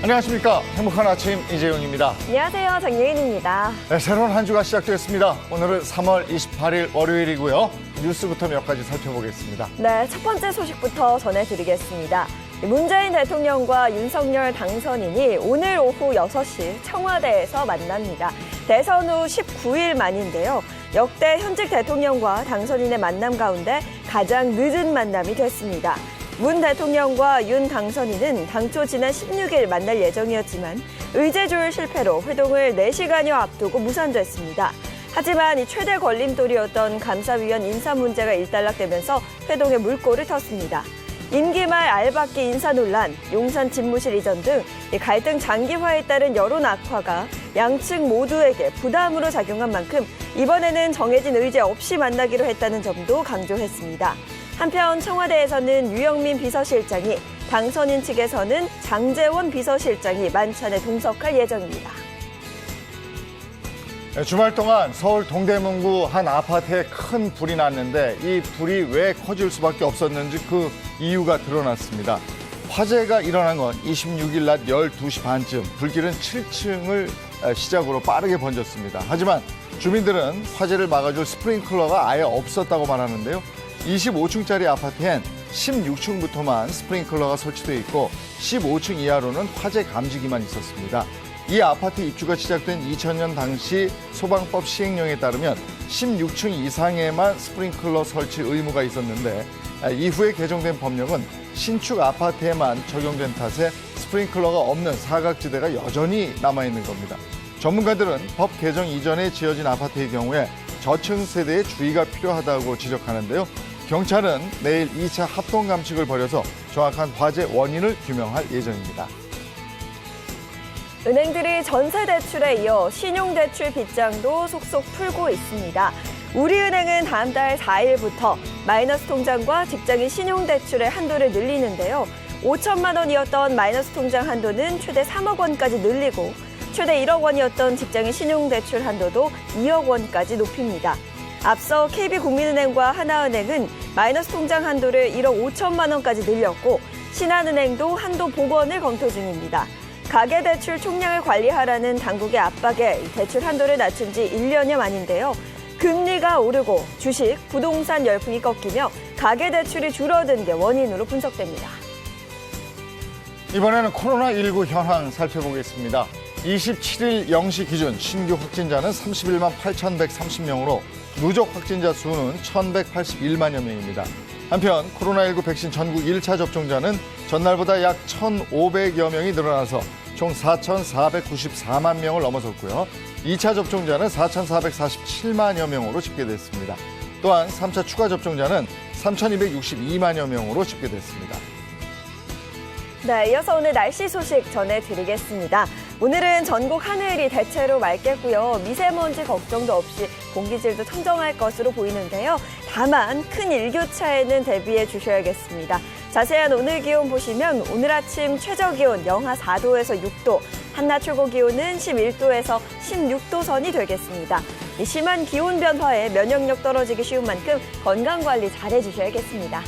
안녕하십니까. 행복한 아침 이재용입니다. 안녕하세요. 정예인입니다. 네, 새로운 한 주가 시작되었습니다. 오늘은 3월 28일 월요일이고요. 뉴스부터 몇 가지 살펴보겠습니다. 네, 첫 번째 소식부터 전해드리겠습니다. 문재인 대통령과 윤석열 당선인이 오늘 오후 6시 청와대에서 만납니다. 대선 후 19일 만인데요. 역대 현직 대통령과 당선인의 만남 가운데 가장 늦은 만남이 됐습니다. 문 대통령과 윤 당선인은 당초 지난 16일 만날 예정이었지만 의제 조율 실패로 회동을 4시간여 앞두고 무산됐습니다. 하지만 이 최대 걸림돌이었던 감사위원 인사 문제가 일단락되면서 회동에 물꼬를 텄습니다. 임기 말 알박기 인사 논란, 용산 집무실 이전 등 갈등 장기화에 따른 여론 악화가 양측 모두에게 부담으로 작용한 만큼 이번에는 정해진 의제 없이 만나기로 했다는 점도 강조했습니다. 한편 청와대에서는 유영민 비서실장이, 당선인 측에서는 장제원 비서실장이 만찬에 동석할 예정입니다. 주말 동안 서울 동대문구 한 아파트에 큰 불이 났는데 이 불이 왜 커질 수밖에 없었는지 그 이유가 드러났습니다. 화재가 일어난 건 26일 낮 12시 반쯤, 불길은 7층을 시작으로 빠르게 번졌습니다. 하지만 주민들은 화재를 막아줄 스프링클러가 아예 없었다고 말하는데요. 25층짜리 아파트엔 16층부터만 스프링클러가 설치되어 있고 15층 이하로는 화재 감지기만 있었습니다. 이 아파트 입주가 시작된 2000년 당시 소방법 시행령에 따르면 16층 이상에만 스프링클러 설치 의무가 있었는데 이후에 개정된 법령은 신축 아파트에만 적용된 탓에 스프링클러가 없는 사각지대가 여전히 남아있는 겁니다. 전문가들은 법 개정 이전에 지어진 아파트의 경우에 저층 세대에 주의가 필요하다고 지적하는데요. 경찰은 내일 2차 합동 감식을 벌여서 정확한 화재 원인을 규명할 예정입니다. 은행들이 전세 대출에 이어 신용대출 빗장도 속속 풀고 있습니다. 우리은행은 다음 달 4일부터 마이너스 통장과 직장인 신용대출의 한도를 늘리는데요. 5천만 원이었던 마이너스 통장 한도는 최대 3억 원까지 늘리고 최대 1억 원이었던 직장인 신용대출 한도도 2억 원까지 높입니다. 앞서 KB국민은행과 하나은행은 마이너스 통장 한도를 1억 5천만 원까지 늘렸고 신한은행도 한도 복원을 검토 중입니다. 가계대출 총량을 관리하라는 당국의 압박에 대출 한도를 낮춘 지 1년여 만인데요. 금리가 오르고 주식, 부동산 열풍이 꺾이며 가계대출이 줄어든 게 원인으로 분석됩니다. 이번에는 코로나19 현황 살펴보겠습니다. 27일 0시 기준 신규 확진자는 31만 8,130명으로 누적 확진자 수는 1,181만여 명입니다. 한편 코로나19 백신 전국 1차 접종자는 전날보다 약 1,500여 명이 늘어나서 총 4,494만 명을 넘어섰고요. 2차 접종자는 4,447만여 명으로 집계됐습니다. 또한 3차 추가 접종자는 3,262만여 명으로 집계됐습니다. 네, 이어서 오늘 날씨 소식 전해드리겠습니다. 오늘은 전국 하늘이 대체로 맑겠고요. 미세먼지 걱정도 없이 공기질도 청정할 것으로 보이는데요. 다만 큰 일교차에는 대비해 주셔야겠습니다. 자세한 오늘 기온 보시면 오늘 아침 최저기온 영하 4도에서 6도, 한낮 최고기온은 11도에서 16도 선이 되겠습니다. 이 심한 기온 변화에 면역력 떨어지기 쉬운 만큼 건강관리 잘해주셔야겠습니다.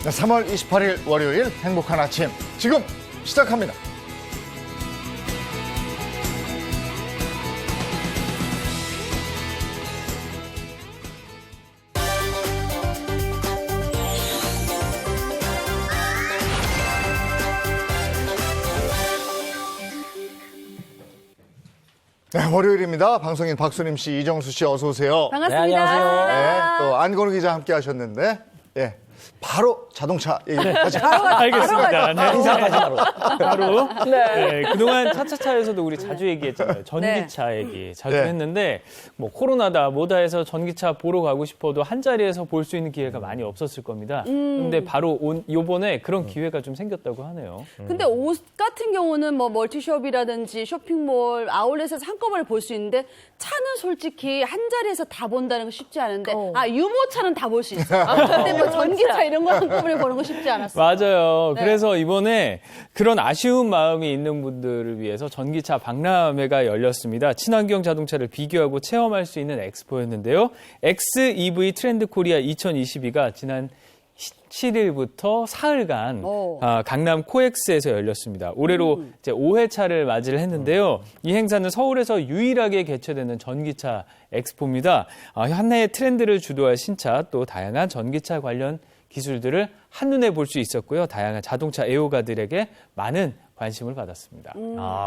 3월 28일 월요일 행복한 아침 지금 시작합니다. 네, 월요일입니다. 방송인 박수림 씨, 이정수 씨 어서 오세요. 반갑습니다. 네, 안녕하세요. 네, 또 안건우 기자 함께 하셨는데, 예. 바로 자동차 얘기하죠. 알겠습니다. 네. 인사까지 바로. 네. 그동안 차차차에서도 우리 자주 얘기했잖아요. 전기차 얘기 자주 네. 했는데 뭐 코로나다 뭐다 해서 전기차 보러 가고 싶어도 한 자리에서 볼 수 있는 기회가 많이 없었을 겁니다. 근데 바로 요번에 그런 기회가 좀 생겼다고 하네요. 근데 옷 같은 경우는 뭐 멀티숍이라든지 쇼핑몰, 아울렛에서 한꺼번에 볼 수 있는데 차는 솔직히 한 자리에서 다 본다는 건 쉽지 않은데 유모차는 다 볼 수 있어요. 근데 뭐 전기차 이런 건 한꺼번에 보는 거 쉽지 않았어요. 맞아요. 네. 그래서 이번에 그런 아쉬운 마음이 있는 분들을 위해서 전기차 박람회가 열렸습니다. 친환경 자동차를 비교하고 체험할 수 있는 엑스포였는데요. XEV 트렌드 코리아 2022가 지난 7일부터 사흘간 강남 코엑스에서 열렸습니다. 올해로 이제 5회차를 맞이를 했는데요. 이 행사는 서울에서 유일하게 개최되는 전기차 엑스포입니다. 한 해의 트렌드를 주도할 신차 또 다양한 전기차 관련 기술들을 한눈에 볼 수 있었고요. 다양한 자동차 애호가들에게 많은 관심을 받았습니다.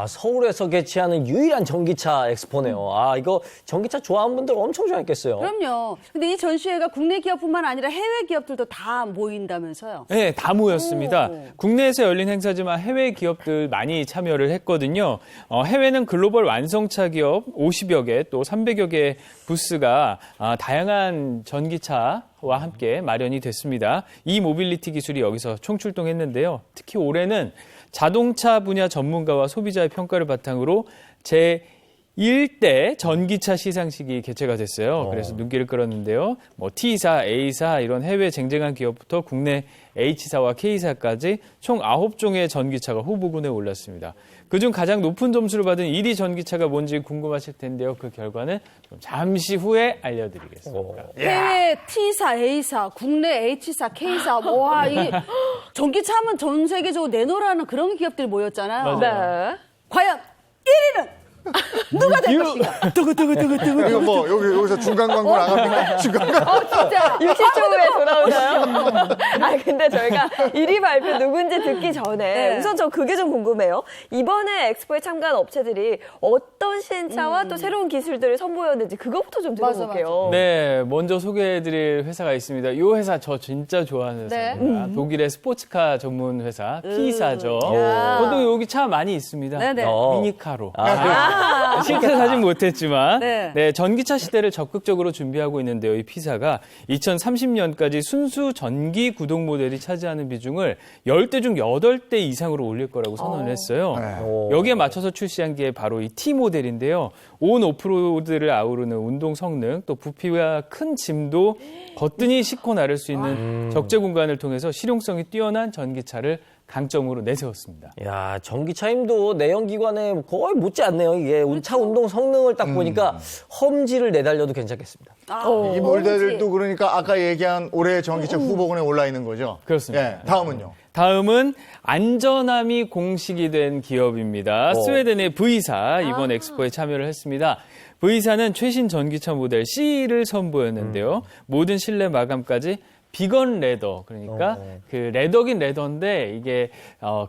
서울에서 개최하는 유일한 전기차 엑스포네요. 이거 전기차 좋아하는 분들 엄청 좋아했겠어요. 그럼요. 근데 이 전시회가 국내 기업뿐만 아니라 해외 기업들도 다 모인다면서요? 네, 다 모였습니다. 국내에서 열린 행사지만 해외 기업들 많이 참여를 했거든요. 해외는 글로벌 완성차 기업 50여 개, 또 300여 개의 부스가 다양한 전기차와 함께 마련이 됐습니다. 이 모빌리티 기술이 여기서 총출동했는데요. 특히 올해는 자동차 분야 전문가와 소비자의 평가를 바탕으로 제1대 전기차 시상식이 개최가 됐어요. 그래서 눈길을 끌었는데요. T사, A사 이런 해외 쟁쟁한 기업부터 국내 H사와 K사까지 총 9종의 전기차가 후보군에 올랐습니다. 그중 가장 높은 점수를 받은 1위 전기차가 뭔지 궁금하실 텐데요. 그 결과는 좀 잠시 후에 알려드리겠습니다. 해외 T사, A사, 국내 H사, K사, 와, 이 전기차 하면 전 세계적으로 내놓으라는 그런 기업들이 모였잖아요. 네. 과연 1위는 누가 될 것인가? 이거 뭐 여기서 중간 광고 나갑니까? 중간 광고. 진짜 60초 후에 돌아오나요? 근데 저희가 1위 발표 누군지 듣기 전에 네. 우선 저 그게 좀 궁금해요. 이번에 엑스포에 참가한 업체들이 어떤 신차와 또 새로운 기술들을 선보였는지 그것부터 좀 들어볼게요. 네, 먼저 소개해드릴 회사가 있습니다. 이 회사 저 진짜 좋아하는 회사입니다. 독일의 스포츠카 전문 회사 P사죠. 저도 여기 차 많이 있습니다. 네네. 미니카로. 실제 사진 못했지만 네. 전기차 시대를 적극적으로 준비하고 있는데요. 이 P사가 2030년까지 순수 전기 구동 모델이 차지하는 비중을 10대 중 8대 이상으로 올릴 거라고 선언을 했어요. 여기에 맞춰서 출시한 게 바로 이 T 모델인데요. 온 오프로드를 아우르는 운동 성능, 또 부피와 큰 짐도 거뜬히 싣고 나를 수 있는 적재 공간을 통해서 실용성이 뛰어난 전기차를 강점으로 내세웠습니다. 야, 전기차 힘도 내연기관에 거의 못지않네요. 이게 차 운동 성능을 딱 보니까 험지를 내달려도 괜찮겠습니다. 이 모델들도 그러니까 아까 얘기한 올해 전기차 후보군에 올라 있는 거죠. 그렇습니다. 예, 다음은요. 다음은 안전함이 공식이 된 기업입니다. 스웨덴의 V사 이번 엑스포에 참여를 했습니다. V사는 최신 전기차 모델 C를 선보였는데요. 모든 실내 마감까지 비건 레더, 그러니까 그 레더긴 레더인데 이게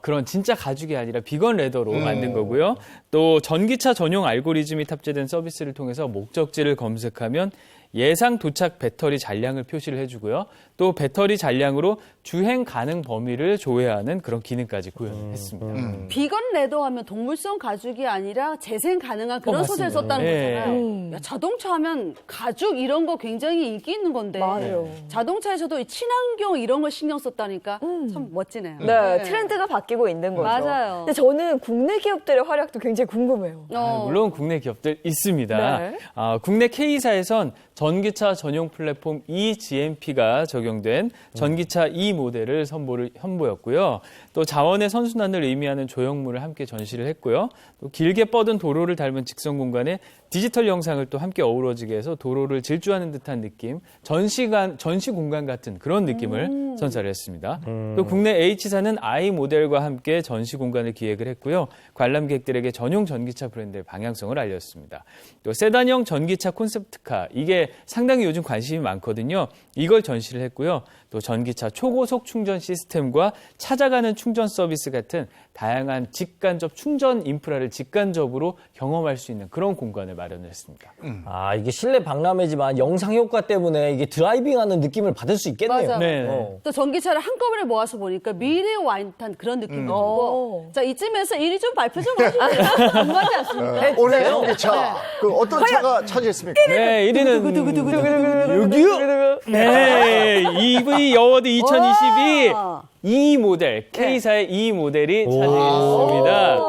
그런 진짜 가죽이 아니라 비건 레더로 만든 거고요. 또 전기차 전용 알고리즘이 탑재된 서비스를 통해서 목적지를 검색하면 예상 도착 배터리 잔량을 표시를 해주고요. 또 배터리 잔량으로 주행 가능 범위를 조회하는 그런 기능까지 구현했습니다. 비건 레더 하면 동물성 가죽이 아니라 재생 가능한 그런 소재를 썼다는 네. 거잖아요. 야, 자동차 하면 가죽 이런 거 굉장히 인기 있는 건데 맞아요. 자동차에서도 이 친환경 이런 걸 신경 썼다니까 참 멋지네요. 네, 트렌드가 바뀌고 있는 거죠. 맞아요. 근데 저는 국내 기업들의 활약도 굉장히 궁금해요. 물론 국내 기업들 있습니다. 네. 국내 K사에선 전기차 전용 플랫폼 eGMP가 적용된 전기차 E 모델을 선보였고요. 또 자원의 선순환을 의미하는 조형물을 함께 전시를 했고요. 또 길게 뻗은 도로를 닮은 직선 공간에 디지털 영상을 또 함께 어우러지게 해서 도로를 질주하는 듯한 느낌, 전시 공간 같은 그런 느낌을 선사를 했습니다. 또 국내 H사는 I 모델과 함께 전시 공간을 기획을 했고요. 관람객들에게 전용 전기차 브랜드의 방향성을 알렸습니다. 또 세단형 전기차 콘셉트카, 이게 상당히 요즘 관심이 많거든요. 이걸 전시를 했고요. 또 전기차 초고속 충전 시스템과 찾아가는 충전 서비스 같은 다양한 직간접 충전 인프라를 직간접으로 경험할 수 있는 그런 공간을 마련을 했습니다. 이게 실내 박람회지만 영상 효과 때문에 이게 드라이빙하는 느낌을 받을 수 있겠네요. 맞아. 네. 또 전기차를 한꺼번에 모아서 보니까 미래에 와 있는 그런 느낌이 들고 자 이쯤에서 1위 좀 발표 좀 하시죠. 궁금하지 않습니까? 올해 전기차 그 어떤 차가 차지했습니까? 네, 1위는 6.6. 네, EV 어워드 2022 E 모델, K사의 E 모델이 차지했습니다.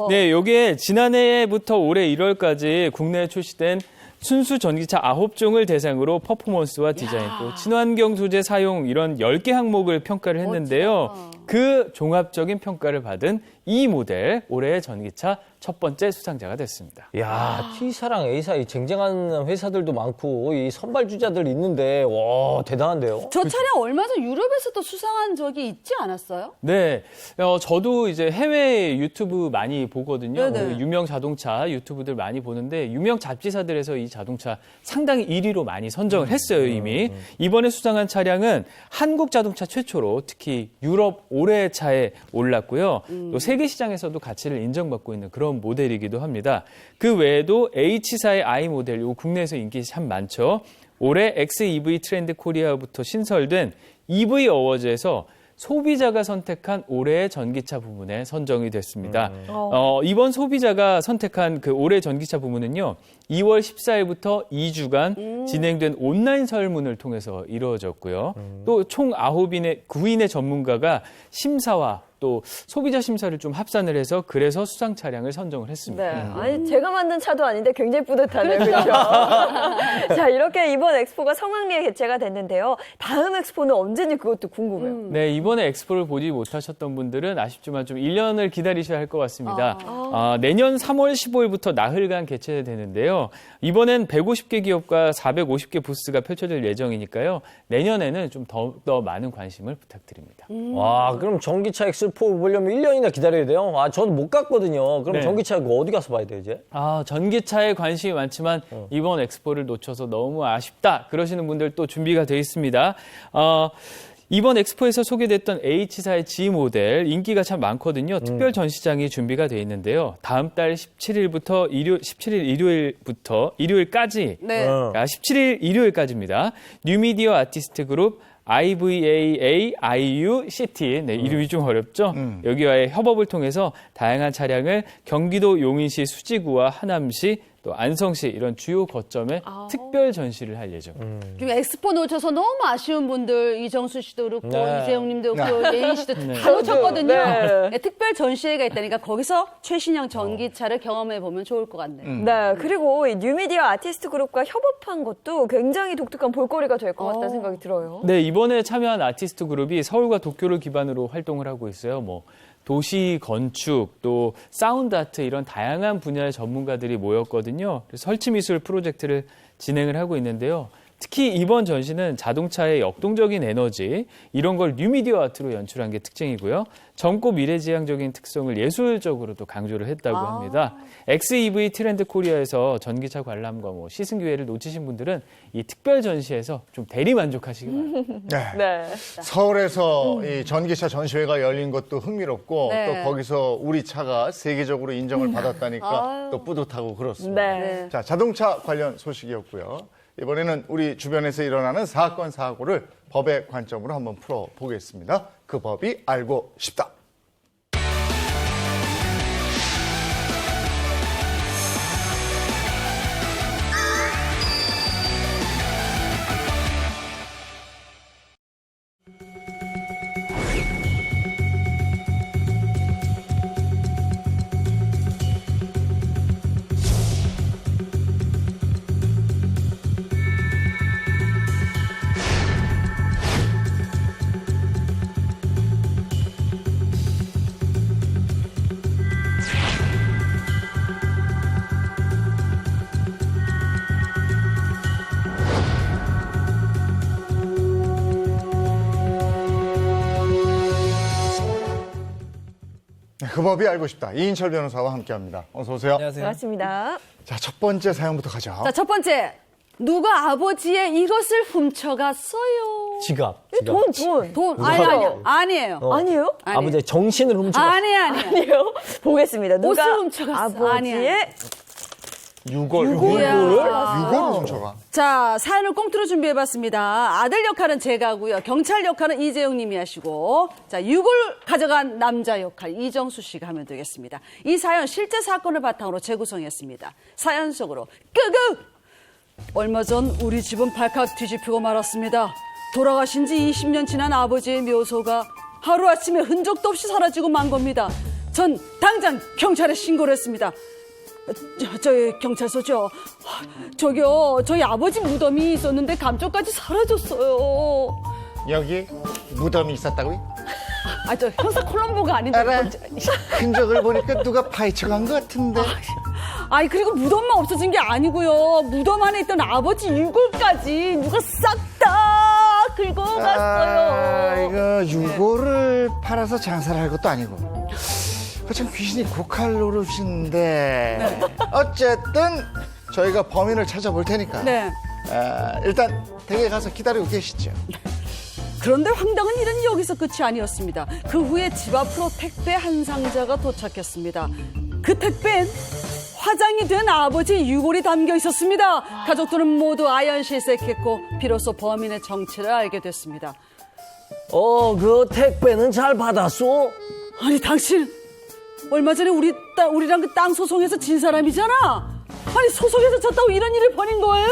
네, 요게 지난해부터 올해 1월까지 국내에 출시된 순수 전기차 9종을 대상으로 퍼포먼스와 디자인, 또 친환경 소재 사용 이런 10개 항목을 평가를 했는데요. 그 종합적인 평가를 받은 이 모델 올해의 전기차 첫 번째 수상자가 됐습니다. 야, T사랑 A사 이 쟁쟁한 회사들도 많고 이 선발주자들 있는데 와 대단한데요. 저 차량 얼마 전 유럽에서도 수상한 적이 있지 않았어요? 네, 저도 이제 해외 유튜브 많이 보거든요. 네네. 그 유명 자동차 유튜브들 많이 보는데 유명 잡지사들에서 이 자동차 상당히 1위로 많이 선정을 했어요, 이미. 이번에 수상한 차량은 한국 자동차 최초로 특히 유럽 올해의 차에 올랐고요. 또 세계 시장에서도 가치를 인정받고 있는 그런 모델이기도 합니다. 그 외에도 H사의 I 모델, 요 국내에서 인기 참 많죠. 올해 XEV 트렌드 코리아부터 신설된 EV 어워즈에서 소비자가 선택한 올해의 전기차 부문에 선정이 됐습니다. 이번 소비자가 선택한 그 올해 전기차 부문은요, 2월 14일부터 2주간 진행된 온라인 설문을 통해서 이루어졌고요. 또 총 9인의 전문가가 심사와 또 소비자 심사를 좀 합산을 해서 그래서 수상 차량을 선정을 했습니다. 네. 아니, 제가 만든 차도 아닌데 굉장히 뿌듯하네요. 그렇죠? 자, 이렇게 이번 엑스포가 성황리에 개최가 됐는데요. 다음 엑스포는 언제인지 그것도 궁금해요. 네, 이번에 엑스포를 보지 못하셨던 분들은 아쉽지만 좀 1년을 기다리셔야 할 것 같습니다. 내년 3월 15일부터 나흘간 개최되는데요. 이번엔 150개 기업과 450개 부스가 펼쳐질 예정이니까요. 내년에는 좀 더욱더 많은 관심을 부탁드립니다. 와, 그럼 전기차 X4 보려면 1년이나 기다려야 돼요? 아, 저는 못 갔거든요. 그럼 네. 전기차 그거 어디 가서 봐야 돼요, 이제? 전기차에 관심이 많지만 이번 엑스포를 놓쳐서 너무 아쉽다 그러시는 분들 또 준비가 되어 있습니다. 이번 엑스포에서 소개됐던 H사의 G 모델 인기가 참 많거든요. 특별 전시장이 준비가 되어 있는데요. 다음 달 17일 일요일까지 네. 17일 일요일까지입니다. 뉴미디어 아티스트 그룹 IVAA IU 네, 이름이 좀 어렵죠? 여기와의 협업을 통해서 다양한 차량을 경기도 용인시 수지구와 하남시 또 안성시 이런 주요 거점에 특별 전시를 할 예정입니다. 지금 엑스포 놓쳐서 너무 아쉬운 분들 이정수 씨도 그렇고 네. 이재용 님도 그렇고 예인 씨도 다 놓쳤거든요. 네. 네, 특별 전시회가 있다니까 거기서 최신형 전기차를 경험해 보면 좋을 것 같네요. 네, 그리고 이 뉴미디어 아티스트 그룹과 협업한 것도 굉장히 독특한 볼거리가 될 것 같다는 생각이 들어요. 네, 이번에 참여한 아티스트 그룹이 서울과 도쿄를 기반으로 활동을 하고 있어요. 도시 건축, 또 사운드 아트 이런 다양한 분야의 전문가들이 모였거든요. 그래서 설치 미술 프로젝트를 진행을 하고 있는데요. 특히 이번 전시는 자동차의 역동적인 에너지 이런 걸 뉴미디어 아트로 연출한 게 특징이고요. 젊고 미래지향적인 특성을 예술적으로도 강조를 했다고 합니다. XEV 트렌드 코리아에서 전기차 관람과 시승 기회를 놓치신 분들은 이 특별 전시에서 좀 대리 만족하시기 바랍니다. 네. 네. 서울에서 이 전기차 전시회가 열린 것도 흥미롭고 네. 또 거기서 우리 차가 세계적으로 인정을 받았다니까 또 뿌듯하고 그렇습니다. 네. 자, 자동차 관련 소식이었고요. 이번에는 우리 주변에서 일어나는 사건, 사고를 법의 관점으로 한번 풀어보겠습니다. 그 법이 알고 싶다. 그 법이 알고 싶다. 이인철 변호사와 함께합니다. 어서 오세요. 반갑습니다. 자, 첫 번째 사연부터 가죠. 자, 첫 번째. 누가 아버지의 이것을 훔쳐갔어요. 지갑. 돈. 아니에요. 아니에요. 아니에요? 아버지의 정신을 훔쳐갔어요. 아니에요. 아니에요? 보겠습니다. 누가 옷을 훔쳐갔어. 아버지의 유골을 훔쳐가. 자, 사연을 꽁트로 준비해봤습니다. 아들 역할은 제가 하고요. 경찰 역할은 이재용 님이 하시고, 자, 유골 가져간 남자 역할 이정수 씨가 하면 되겠습니다. 이 사연 실제 사건을 바탕으로 재구성했습니다. 사연 속으로 끄끄! 얼마 전 우리 집은 발칵 뒤집히고 말았습니다. 돌아가신 지 20년 지난 아버지의 묘소가 하루아침에 흔적도 없이 사라지고 만 겁니다. 전 당장 경찰에 신고를 했습니다. 저희 경찰서죠. 저기요, 저희 아버지 무덤이 있었는데 감쪽까지 사라졌어요. 여기 무덤이 있었다고요? 저 형사 콜럼보가 아닌데. 알아. 흔적을 보니까 누가 파헤쳐 간 것 같은데. 아니, 그리고 무덤만 없어진 게 아니고요. 무덤 안에 있던 아버지 유골까지 누가 싹 다 긁어갔어요. 이거 유골을 팔아서 장사를 할 것도 아니고. 참 귀신이 고칼 노릇인데. 어쨌든 저희가 범인을 찾아볼 테니까. 네. 일단 댁에 가서 기다리고 계시죠. 그런데 황당한 일은 여기서 끝이 아니었습니다. 그 후에 집 앞으로 택배 한 상자가 도착했습니다. 그 택배엔 화장이 된 아버지 유골이 담겨 있었습니다. 가족들은 모두 아연실색했고 비로소 범인의 정체를 알게 됐습니다. 그 택배는 잘 받았어? 아니, 당신 얼마 전에 우리랑 그 땅 소송에서 진 사람이잖아. 아니, 소송에서 졌다고 이런 일을 벌인 거예요?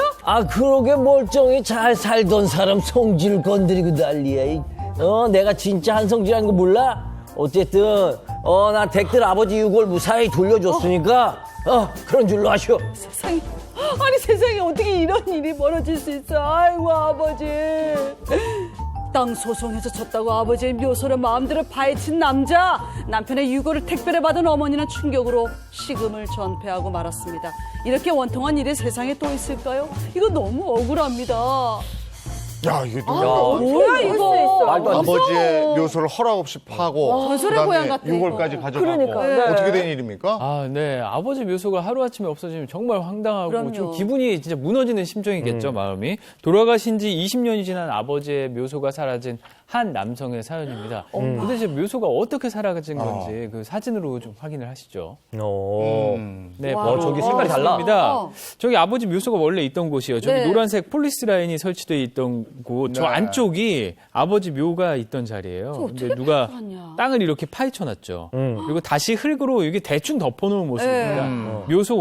그러게 멀쩡히 잘 살던 사람 성질을 건드리고 난리야. 내가 진짜 한성질하는 거 몰라? 어쨌든 나 댁들 아버지 유골 무사히 돌려줬으니까 그런 줄로 아시오. 세상에, 아니 세상에 어떻게 이런 일이 벌어질 수 있어. 아이고 아버지. 땅 소송에서 졌다고 아버지의 묘소를 마음대로 파헤친 남자. 남편의 유골을 택배를 받은 어머니는 충격으로 식음을 전폐하고 말았습니다. 이렇게 원통한 일이 세상에 또 있을까요? 이거 너무 억울합니다. 야, 이게 뭐야 이거. 말도 안 돼. 아버지의 묘소를 허락 없이 파고 전설의 그다음에 고향 같아, 유골까지 이거. 가져가고 그러니까요. 어떻게 된 일입니까? 네. 아버지 묘소가 하루아침에 없어지면 정말 황당하고 그럼요. 좀 기분이 진짜 무너지는 심정이겠죠, 마음이. 돌아가신 지 20년이 지난 아버지의 묘소가 사라진 한 남성의 사연입니다. 도대체 묘소가 어떻게 사라진 건지 그 사진으로 좀 확인을 하시죠. 네, 와. 바로 저기 색깔이 달라. 있습니다. 저기 아버지 묘소가 원래 있던 곳이에요. 저기 네. 노란색 폴리스 라인이 설치되어 있던 곳, 저 네. 안쪽이 아버지 묘가 있던 자리예요. 근데 누가 들어갔냐. 땅을 이렇게 파헤쳐놨죠. 그리고 다시 흙으로 이게 대충 덮어놓은 모습입니다. 묘소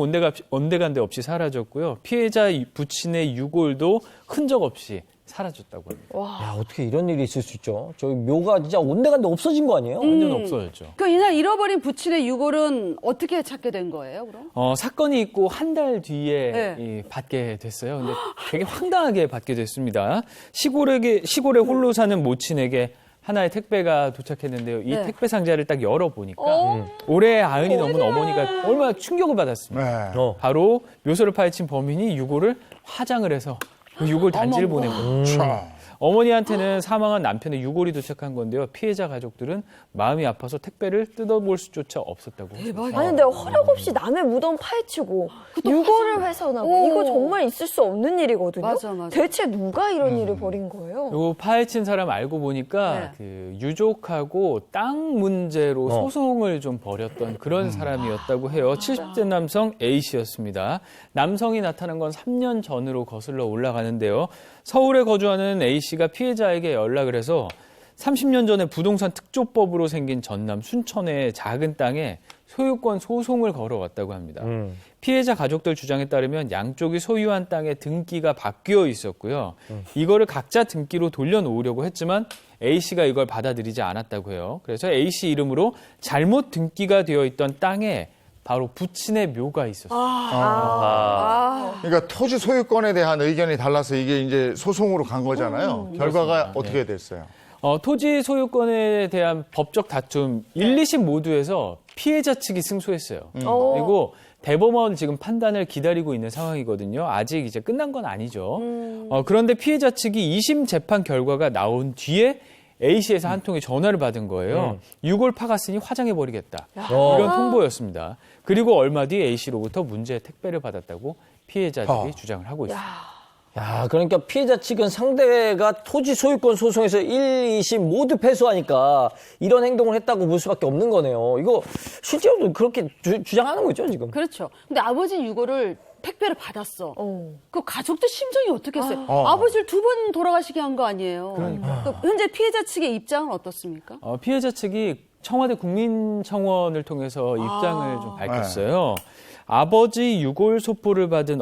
온데간데 없이 사라졌고요. 피해자 부친의 유골도 흔적 없이 사라졌다고 합니다. 야, 어떻게 이런 일이 있을 수 있죠? 저기 묘가 진짜 온데간데 없어진 거 아니에요? 완전 없어졌죠. 그 이날 잃어버린 부친의 유골은 어떻게 찾게 된 거예요, 그럼? 사건이 있고 한 달 뒤에 네. 받게 됐어요. 근데 되게 황당하게 받게 됐습니다. 시골에 홀로 사는 모친에게 하나의 택배가 도착했는데요. 이 네. 택배 상자를 딱 열어보니까 올해 90이 넘은 어머니가 얼마나 충격을 받았습니다. 네. 바로 묘소를 파헤친 범인이 유골을 화장을 해서 그 유골 단지를 보낸 거예요. 참. 어머니한테는 사망한 남편의 유골이 도착한 건데요. 피해자 가족들은 마음이 아파서 택배를 뜯어볼 수조차 없었다고 합니다. 대박이다. 아니 근데 허락 없이 남의 무덤 파헤치고 유골을 훼손하고 이거 정말 있을 수 없는 일이거든요. 맞아, 맞아. 대체 누가 이런 일을 벌인 거예요? 요 파헤친 사람 알고 보니까 네. 그 유족하고 땅 문제로 소송을 좀 벌였던 그런 사람이었다고 해요. 70대 남성 A씨였습니다. 남성이 나타난 건 3년 전으로 거슬러 올라가는데요. 서울에 거주하는 A씨가 피해자에게 연락을 해서 30년 전에 부동산 특조법으로 생긴 전남 순천의 작은 땅에 소유권 소송을 걸어왔다고 합니다. 피해자 가족들 주장에 따르면 양쪽이 소유한 땅의 등기가 바뀌어 있었고요. 이거를 각자 등기로 돌려놓으려고 했지만 A씨가 이걸 받아들이지 않았다고 해요. 그래서 A씨 이름으로 잘못 등기가 되어 있던 땅에 바로 부친의 묘가 있었어요. 그러니까 토지 소유권에 대한 의견이 달라서 이게 이제 소송으로 간 거잖아요. 결과가 어떻게 됐어요? 토지 소유권에 대한 법적 다툼 1, 2심 모두에서 피해자 측이 승소했어요. 그리고 대법원 지금 판단을 기다리고 있는 상황이거든요. 아직 이제 끝난 건 아니죠. 그런데 피해자 측이 2심 재판 결과가 나온 뒤에 A씨에서 한 통의 전화를 받은 거예요. 유골 파갔으니 화장해버리겠다. 이런 통보였습니다. 그리고 얼마 뒤 A씨로부터 문제 택배를 받았다고 피해자들이 주장을 하고 있습니다. 야, 그러니까 피해자 측은 상대가 토지 소유권 소송에서 1, 2심 모두 패소하니까 이런 행동을 했다고 볼 수밖에 없는 거네요. 이거 실제로도 그렇게 주장하는 거죠, 지금? 그렇죠. 근데 아버지 유골을 택배를 받았어. 그 가족들 심정이 어떻겠어요? 아버지를 2번 돌아가시게 한 거 아니에요. 그러니까. 현재 피해자 측의 입장은 어떻습니까? 피해자 측이 청와대 국민청원을 통해서 입장을 좀 밝혔어요. 아버지 유골 소포를 받은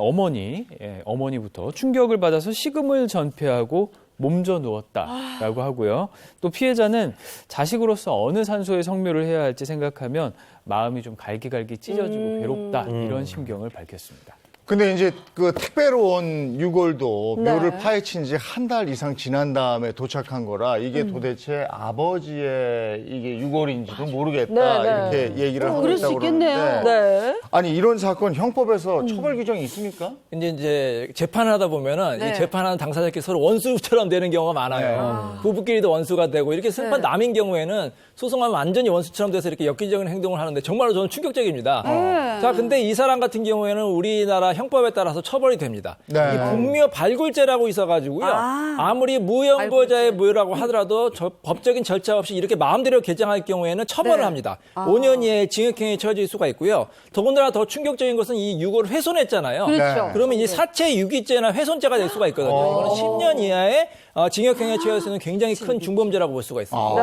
어머니부터 충격을 받아서 식음을 전폐하고 몸져 누웠다라고 하고요. 또 피해자는 자식으로서 어느 산소에 성묘를 해야 할지 생각하면 마음이 좀 갈기갈기 찢어지고 괴롭다 이런 심경을 밝혔습니다. 근데 이제 그 택배로 온 유골도 네. 묘를 파헤친 지 한 달 이상 지난 다음에 도착한 거라 이게 도대체 아버지의 이게 유골인지도 모르겠다 네, 네. 이렇게 얘기를 하고 그럴 수 있다고 있겠네요. 그러는데 네. 아니 이런 사건 형법에서 처벌 규정이 있습니까? 이제 재판을 하다 보면은 네. 이 재판하는 당사자끼리 서로 원수처럼 되는 경우가 많아요. 부부끼리도 원수가 되고 이렇게 심판 남인 경우에는 소송하면 완전히 원수처럼 돼서 이렇게 엽기적인 행동을 하는데 정말로 저는 충격적입니다. 자, 근데 이 사람 같은 경우에는 우리나라 형법에 따라서 처벌이 됩니다. 네. 이 분묘 발굴죄라고 있어가지고요. 아무리 무연고자의 무효라고 하더라도 법적인 절차 없이 이렇게 마음대로 개정할 경우에는 처벌을 네. 합니다. 5년 이하의 징역형에 처해질 수가 있고요. 더군다나 더 충격적인 것은 이 유골을 훼손했잖아요. 그렇죠. 네. 그러면 이 사체 유기죄나 훼손죄가 될 수가 있거든요. 이거는 10년 이하의 징역형에 처해질 수 있는 굉장히 큰 중범죄라고 볼 수가 있습니다. 네.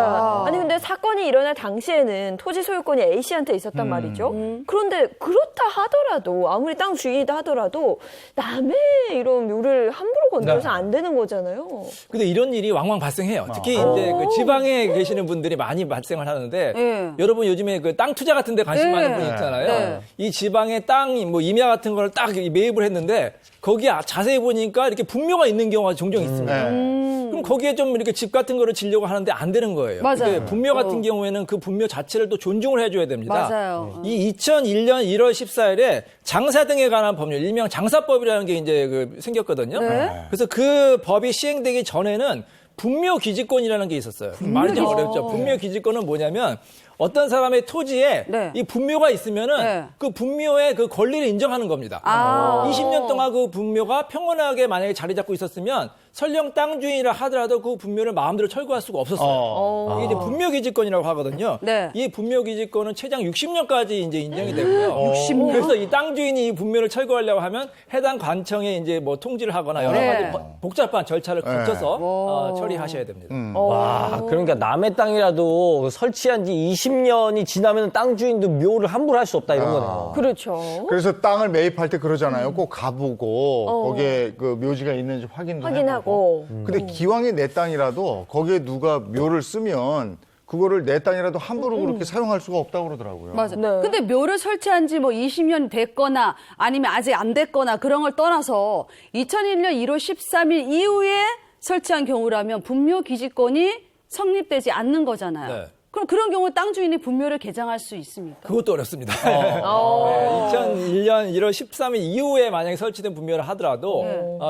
아니 근데 사건이 일어날 당시에는 토지 소유권이 A 씨한테 있었단 말이죠. 그런데 그렇다 하더라도 아무리 땅 주인이다 하더라도 남의 이런 묘를 함부로 건드려서 안 되는 거잖아요. 근데 이런 일이 왕왕 발생해요. 특히 이제 그 지방에 계시는 분들이 많이 발생을 하는데 네. 여러분 요즘에 그 땅 투자 같은 데 관심 네. 많은 분 있잖아요. 네. 이 지방에 땅 뭐 임야 같은 걸 딱 매입을 했는데 거기 자세히 보니까 이렇게 분묘가 있는 경우가 종종 있습니다. 그럼 거기에 좀 이렇게 집 같은 거를 지려고 하는데 안 되는 거예요. 맞아요. 근데 분묘 같은 경우에는 그 분묘 자체를 또 존중을 해줘야 됩니다. 맞아요. 이 2001년 1월 14일에 장사 등에 관한 법률, 일명 장사법이라는 게 이제 생겼거든요. 네. 그래서 그 법이 시행되기 전에는 분묘 기지권이라는 게 있었어요. 말이 좀 어렵죠. 분묘 기지권은 뭐냐면 어떤 사람의 토지에 네. 이 분묘가 있으면은 네. 그 분묘의 그 권리를 인정하는 겁니다. 20년 동안 그 분묘가 평온하게 만약에 자리 잡고 있었으면 설령 땅 주인이라 하더라도 그 분묘를 마음대로 철거할 수가 없었어요. 이게 이제 분묘 기지권이라고 하거든요. 네. 이 분묘 기지권은 최장 60년까지 이제 인정이 되고요. 60년? 그래서 이 땅 주인이 이 분묘를 철거하려고 하면 해당 관청에 이제 뭐 통지를 하거나 여러 네. 가지 복잡한 절차를 거쳐서 처리하셔야 됩니다. 와, 그러니까 남의 땅이라도 설치한 지 20년이 지나면 땅 주인도 묘를 함부로 할 수 없다 이런 거네요. 그렇죠. 그래서 땅을 매입할 때 그러잖아요. 꼭 가보고 거기에 그 묘지가 있는지 확인도 확인하고. 근데 기왕에 내 땅이라도 거기에 누가 묘를 쓰면 그거를 내 땅이라도 함부로 그렇게 사용할 수가 없다고 그러더라고요. 맞아. 네. 근데 묘를 설치한 지 뭐 20년 됐거나 아니면 아직 안 됐거나 그런 걸 떠나서 2001년 1월 13일 이후에 설치한 경우라면 분묘 기지권이 성립되지 않는 거잖아요. 네. 그럼 그런 경우 땅 주인이 분묘를 개장할 수 있습니까? 그것도 어렵습니다. 2001년 1월 13일 이후에 만약에 설치된 분묘를 하더라도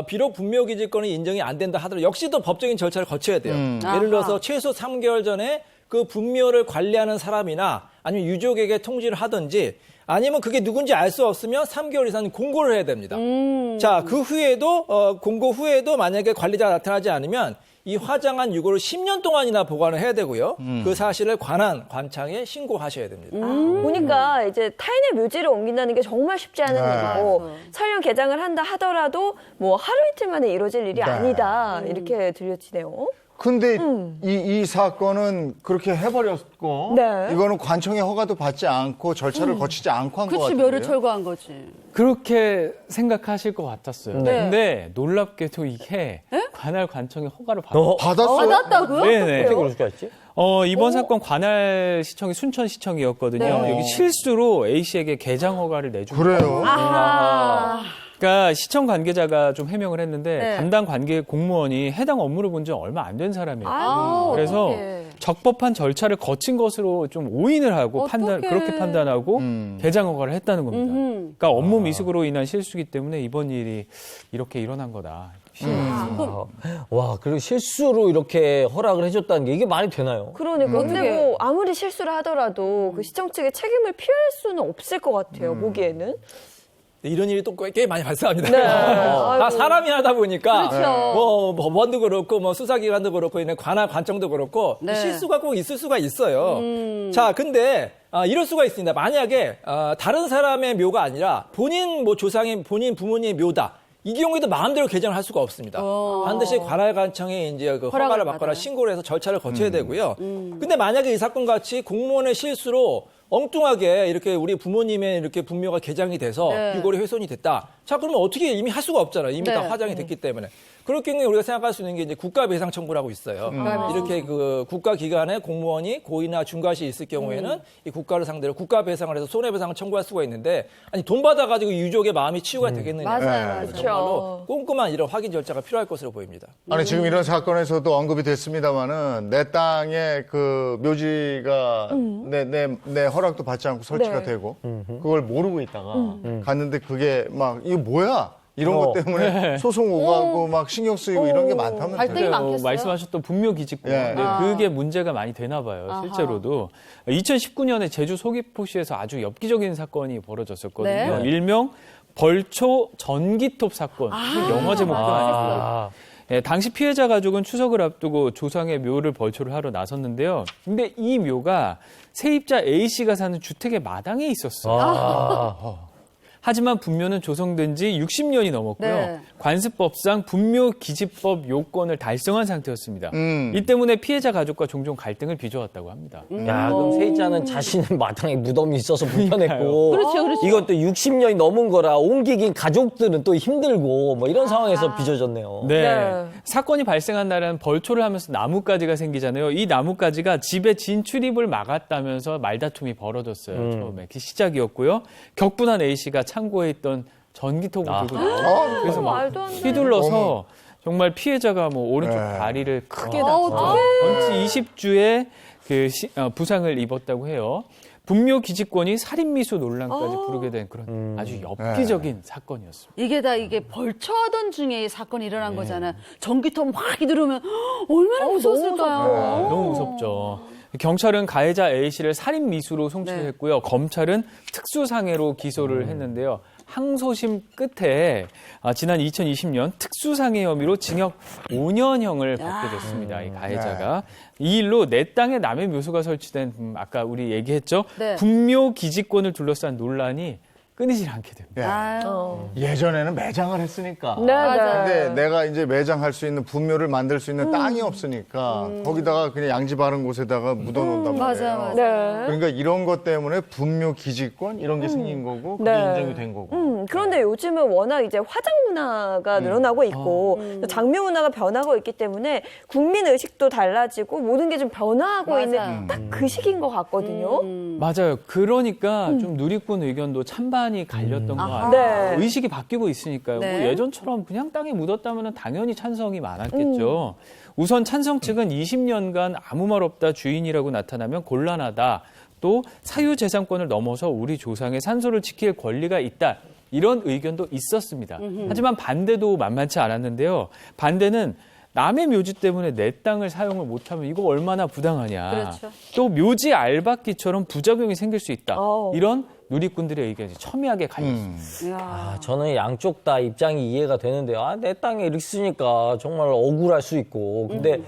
비록 분묘 기지권이 인정이 안 된다 하더라도 역시 또 법적인 절차를 거쳐야 돼요. 예를 들어서 최소 3개월 전에 그 분묘를 관리하는 사람이나 아니면 유족에게 통지를 하든지 아니면 그게 누군지 알 수 없으면 3개월 이상 공고를 해야 됩니다. 자, 그 후에도 공고 후에도 만약에 관리자가 나타나지 않으면 이 화장한 유골을 10년 동안이나 보관을 해야 되고요. 그 사실을 관한 관청에 신고하셔야 됩니다. 보니까 이제 타인의 묘지를 옮긴다는 게 정말 쉽지 않은 네. 일이고 설령 개장을 한다 하더라도 뭐 하루 이틀 만에 이루어질 일이 아니다 이렇게 들려지네요. 근데 이 사건은 그렇게 해버렸고 네. 이거는 관청의 허가도 받지 않고 절차를 거치지 않고 한 것 그치, 같은데요. 묘를 철거한 거지. 그렇게 생각하실 것 같았어요. 네. 근데 놀랍게도 이게 관할 관청의 허가를 받았어요? 받았다고요? 네네. 어떻게 그럴 수가 있지? 이번 사건 관할시청이 순천시청이었거든요. 네. 여기 실수로 A씨에게 개장 허가를 내준 그래요? 거예요. 그러니까 시청 관계자가 좀 해명을 했는데 네. 담당 관계 공무원이 해당 업무를 본 지 얼마 안 된 사람이에요. 아, 그래서 어떡해. 적법한 절차를 거친 것으로 좀 오인을 하고 어떡해. 그렇게 판단하고 개장 허가를 했다는 겁니다. 그러니까 업무 미숙으로 인한 실수기 때문에 이번 일이 이렇게 일어난 거다. 와, 그리고 실수로 이렇게 허락을 해줬다는 게 이게 말이 되나요? 그러니까 근데 어떡해. 뭐 아무리 실수를 하더라도 그 시청 측의 책임을 피할 수는 없을 것 같아요. 보기에는. 이런 일이 또 꽤 많이 발생합니다. 네. 다 아이고. 사람이 하다 보니까 그렇죠. 뭐 법원도 그렇고 뭐 수사기관도 그렇고 관할 관청도 그렇고 네. 실수가 꼭 있을 수가 있어요. 자, 근데 이럴 수가 있습니다. 만약에 다른 사람의 묘가 아니라 본인 뭐 조상의 본인 부모님의 묘다. 이 경우에도 마음대로 개정을 할 수가 없습니다. 반드시 관할관청에 이제 그 허가를 받거나 받아요. 신고를 해서 절차를 거쳐야 되고요. 근데 만약에 이 사건 같이 공무원의 실수로 엉뚱하게 이렇게 우리 부모님의 이렇게 분묘가 개장이 돼서 네. 유골이 훼손이 됐다. 자, 그러면 어떻게 이미 할 수가 없잖아요. 이미 네. 다 화장이 됐기 때문에. 그럴 경우에 우리가 생각할 수 있는 게 이제 국가배상 청구라고 있어요. 이렇게 그 국가기관에 공무원이 고의나 중과시 있을 경우에는 이 국가를 상대로 국가배상을 해서 손해배상을 청구할 수가 있는데 아니 돈 받아가지고 유족의 마음이 치유가 되겠느냐. 맞아요. 그래서 정말로 꼼꼼한 이런 확인 절차가 필요할 것으로 보입니다. 아니 지금 이런 사건에서도 언급이 됐습니다마는 내 땅에 그 묘지가 내 허락도 받지 않고 설치가 네. 되고 그걸 모르고 있다가 갔는데 그게 막 이거 뭐야 이런 것 때문에 소송 오가고 막 신경 쓰이고 이런 게 많다면 갈등이 돼요. 많겠어요. 말씀하셨던 분묘 기지권. 예. 네, 그게 문제가 많이 되나 봐요. 실제로도. 2019년에 제주 소기포시에서 아주 엽기적인 사건이 벌어졌었거든요. 네. 일명 벌초 전기톱 사건. 영화 제목도 아니고. 예, 당시 피해자 가족은 추석을 앞두고 조상의 묘를 벌초를 하러 나섰는데요. 근데 이 묘가 세입자 A씨가 사는 주택의 마당에 있었어요. 하지만 분묘는 조성된 지 60년이 넘었고요. 네. 관습법상 분묘 기지법 요건을 달성한 상태였습니다. 이 때문에 피해자 가족과 종종 갈등을 빚어왔다고 합니다. 야, 그럼 세입자는 자신의 마당에 무덤이 있어서 불편했고. 그렇죠, 그렇죠. 이것도 60년이 넘은 거라 옮기긴 가족들은 또 힘들고 뭐 이런 상황에서 빚어졌네요. 네. 네. 사건이 발생한 날은 벌초를 하면서 나뭇가지가 생기잖아요. 이 나뭇가지가 집에 진출입을 막았다면서 말다툼이 벌어졌어요. 처음에 그 시작이었고요. 격분한 A씨가 창고에 있던 전기톱을 들고 나와요. 그래서 막 말도 안 돼. 휘둘러서 정말 피해자가 뭐 오른쪽 네. 다리를 크게 어떡해. 전치 20주의 그 부상을 입었다고 해요. 분묘 기지권이 살인미수 논란까지 부르게 된 그런 아주 엽기적인 사건이었습니다. 이게 벌초하던 중에 이 사건이 일어난 거잖아요. 전기톱 막 들어오면 얼마나 무서웠을까요? 너무 무섭죠. 경찰은 가해자 A씨를 살인미수로 송치했고요. 검찰은 특수상해로 기소를 했는데요. 항소심 끝에 지난 2020년 특수상해 혐의로 징역 5년형을 받게 됐습니다. 이 가해자가. 이 일로 내 땅에 남의 묘소가 설치된 아까 우리 얘기했죠. 네. 분묘 기지권을 둘러싼 논란이 끊이질 않게 됩니다. 아유. 예전에는 매장을 했으니까. 네, 맞아요. 근데 내가 이제 매장할 수 있는 분묘를 만들 수 있는 땅이 없으니까 거기다가 그냥 양지 바른 곳에다가 묻어놓는단 말이에요. 맞아요. 네. 그러니까 이런 것 때문에 분묘 기지권 이런 게 생긴 거고 그게 네. 인정이 된 거고. 그런데 요즘은 워낙 이제 화장 문화가 늘어나고 있고 장미 문화가 변하고 있기 때문에 국민 의식도 달라지고 모든 게 좀 변화하고 맞아요. 있는 딱 그 시기인 것 같거든요. 맞아요. 그러니까 좀 누리꾼 의견도 찬반이 갈렸던 것 같아요. 네. 의식이 바뀌고 있으니까요. 네. 뭐 예전처럼 그냥 땅에 묻었다면 당연히 찬성이 많았겠죠. 우선 찬성 측은 20년간 아무 말 없다 주인이라고 나타나면 곤란하다. 또 사유재산권을 넘어서 우리 조상의 산소를 지킬 권리가 있다. 이런 의견도 있었습니다. 하지만 반대도 만만치 않았는데요. 반대는 남의 묘지 때문에 내 땅을 사용을 못하면 이거 얼마나 부당하냐. 그렇죠. 또 묘지 알박기처럼 부작용이 생길 수 있다. 어. 이런 누리꾼들의 의견이 첨예하게 갈렸습니다. 이야. 저는 양쪽 다 입장이 이해가 되는데, 내 땅에 이렇게 쓰니까 정말 억울할 수 있고. 근데,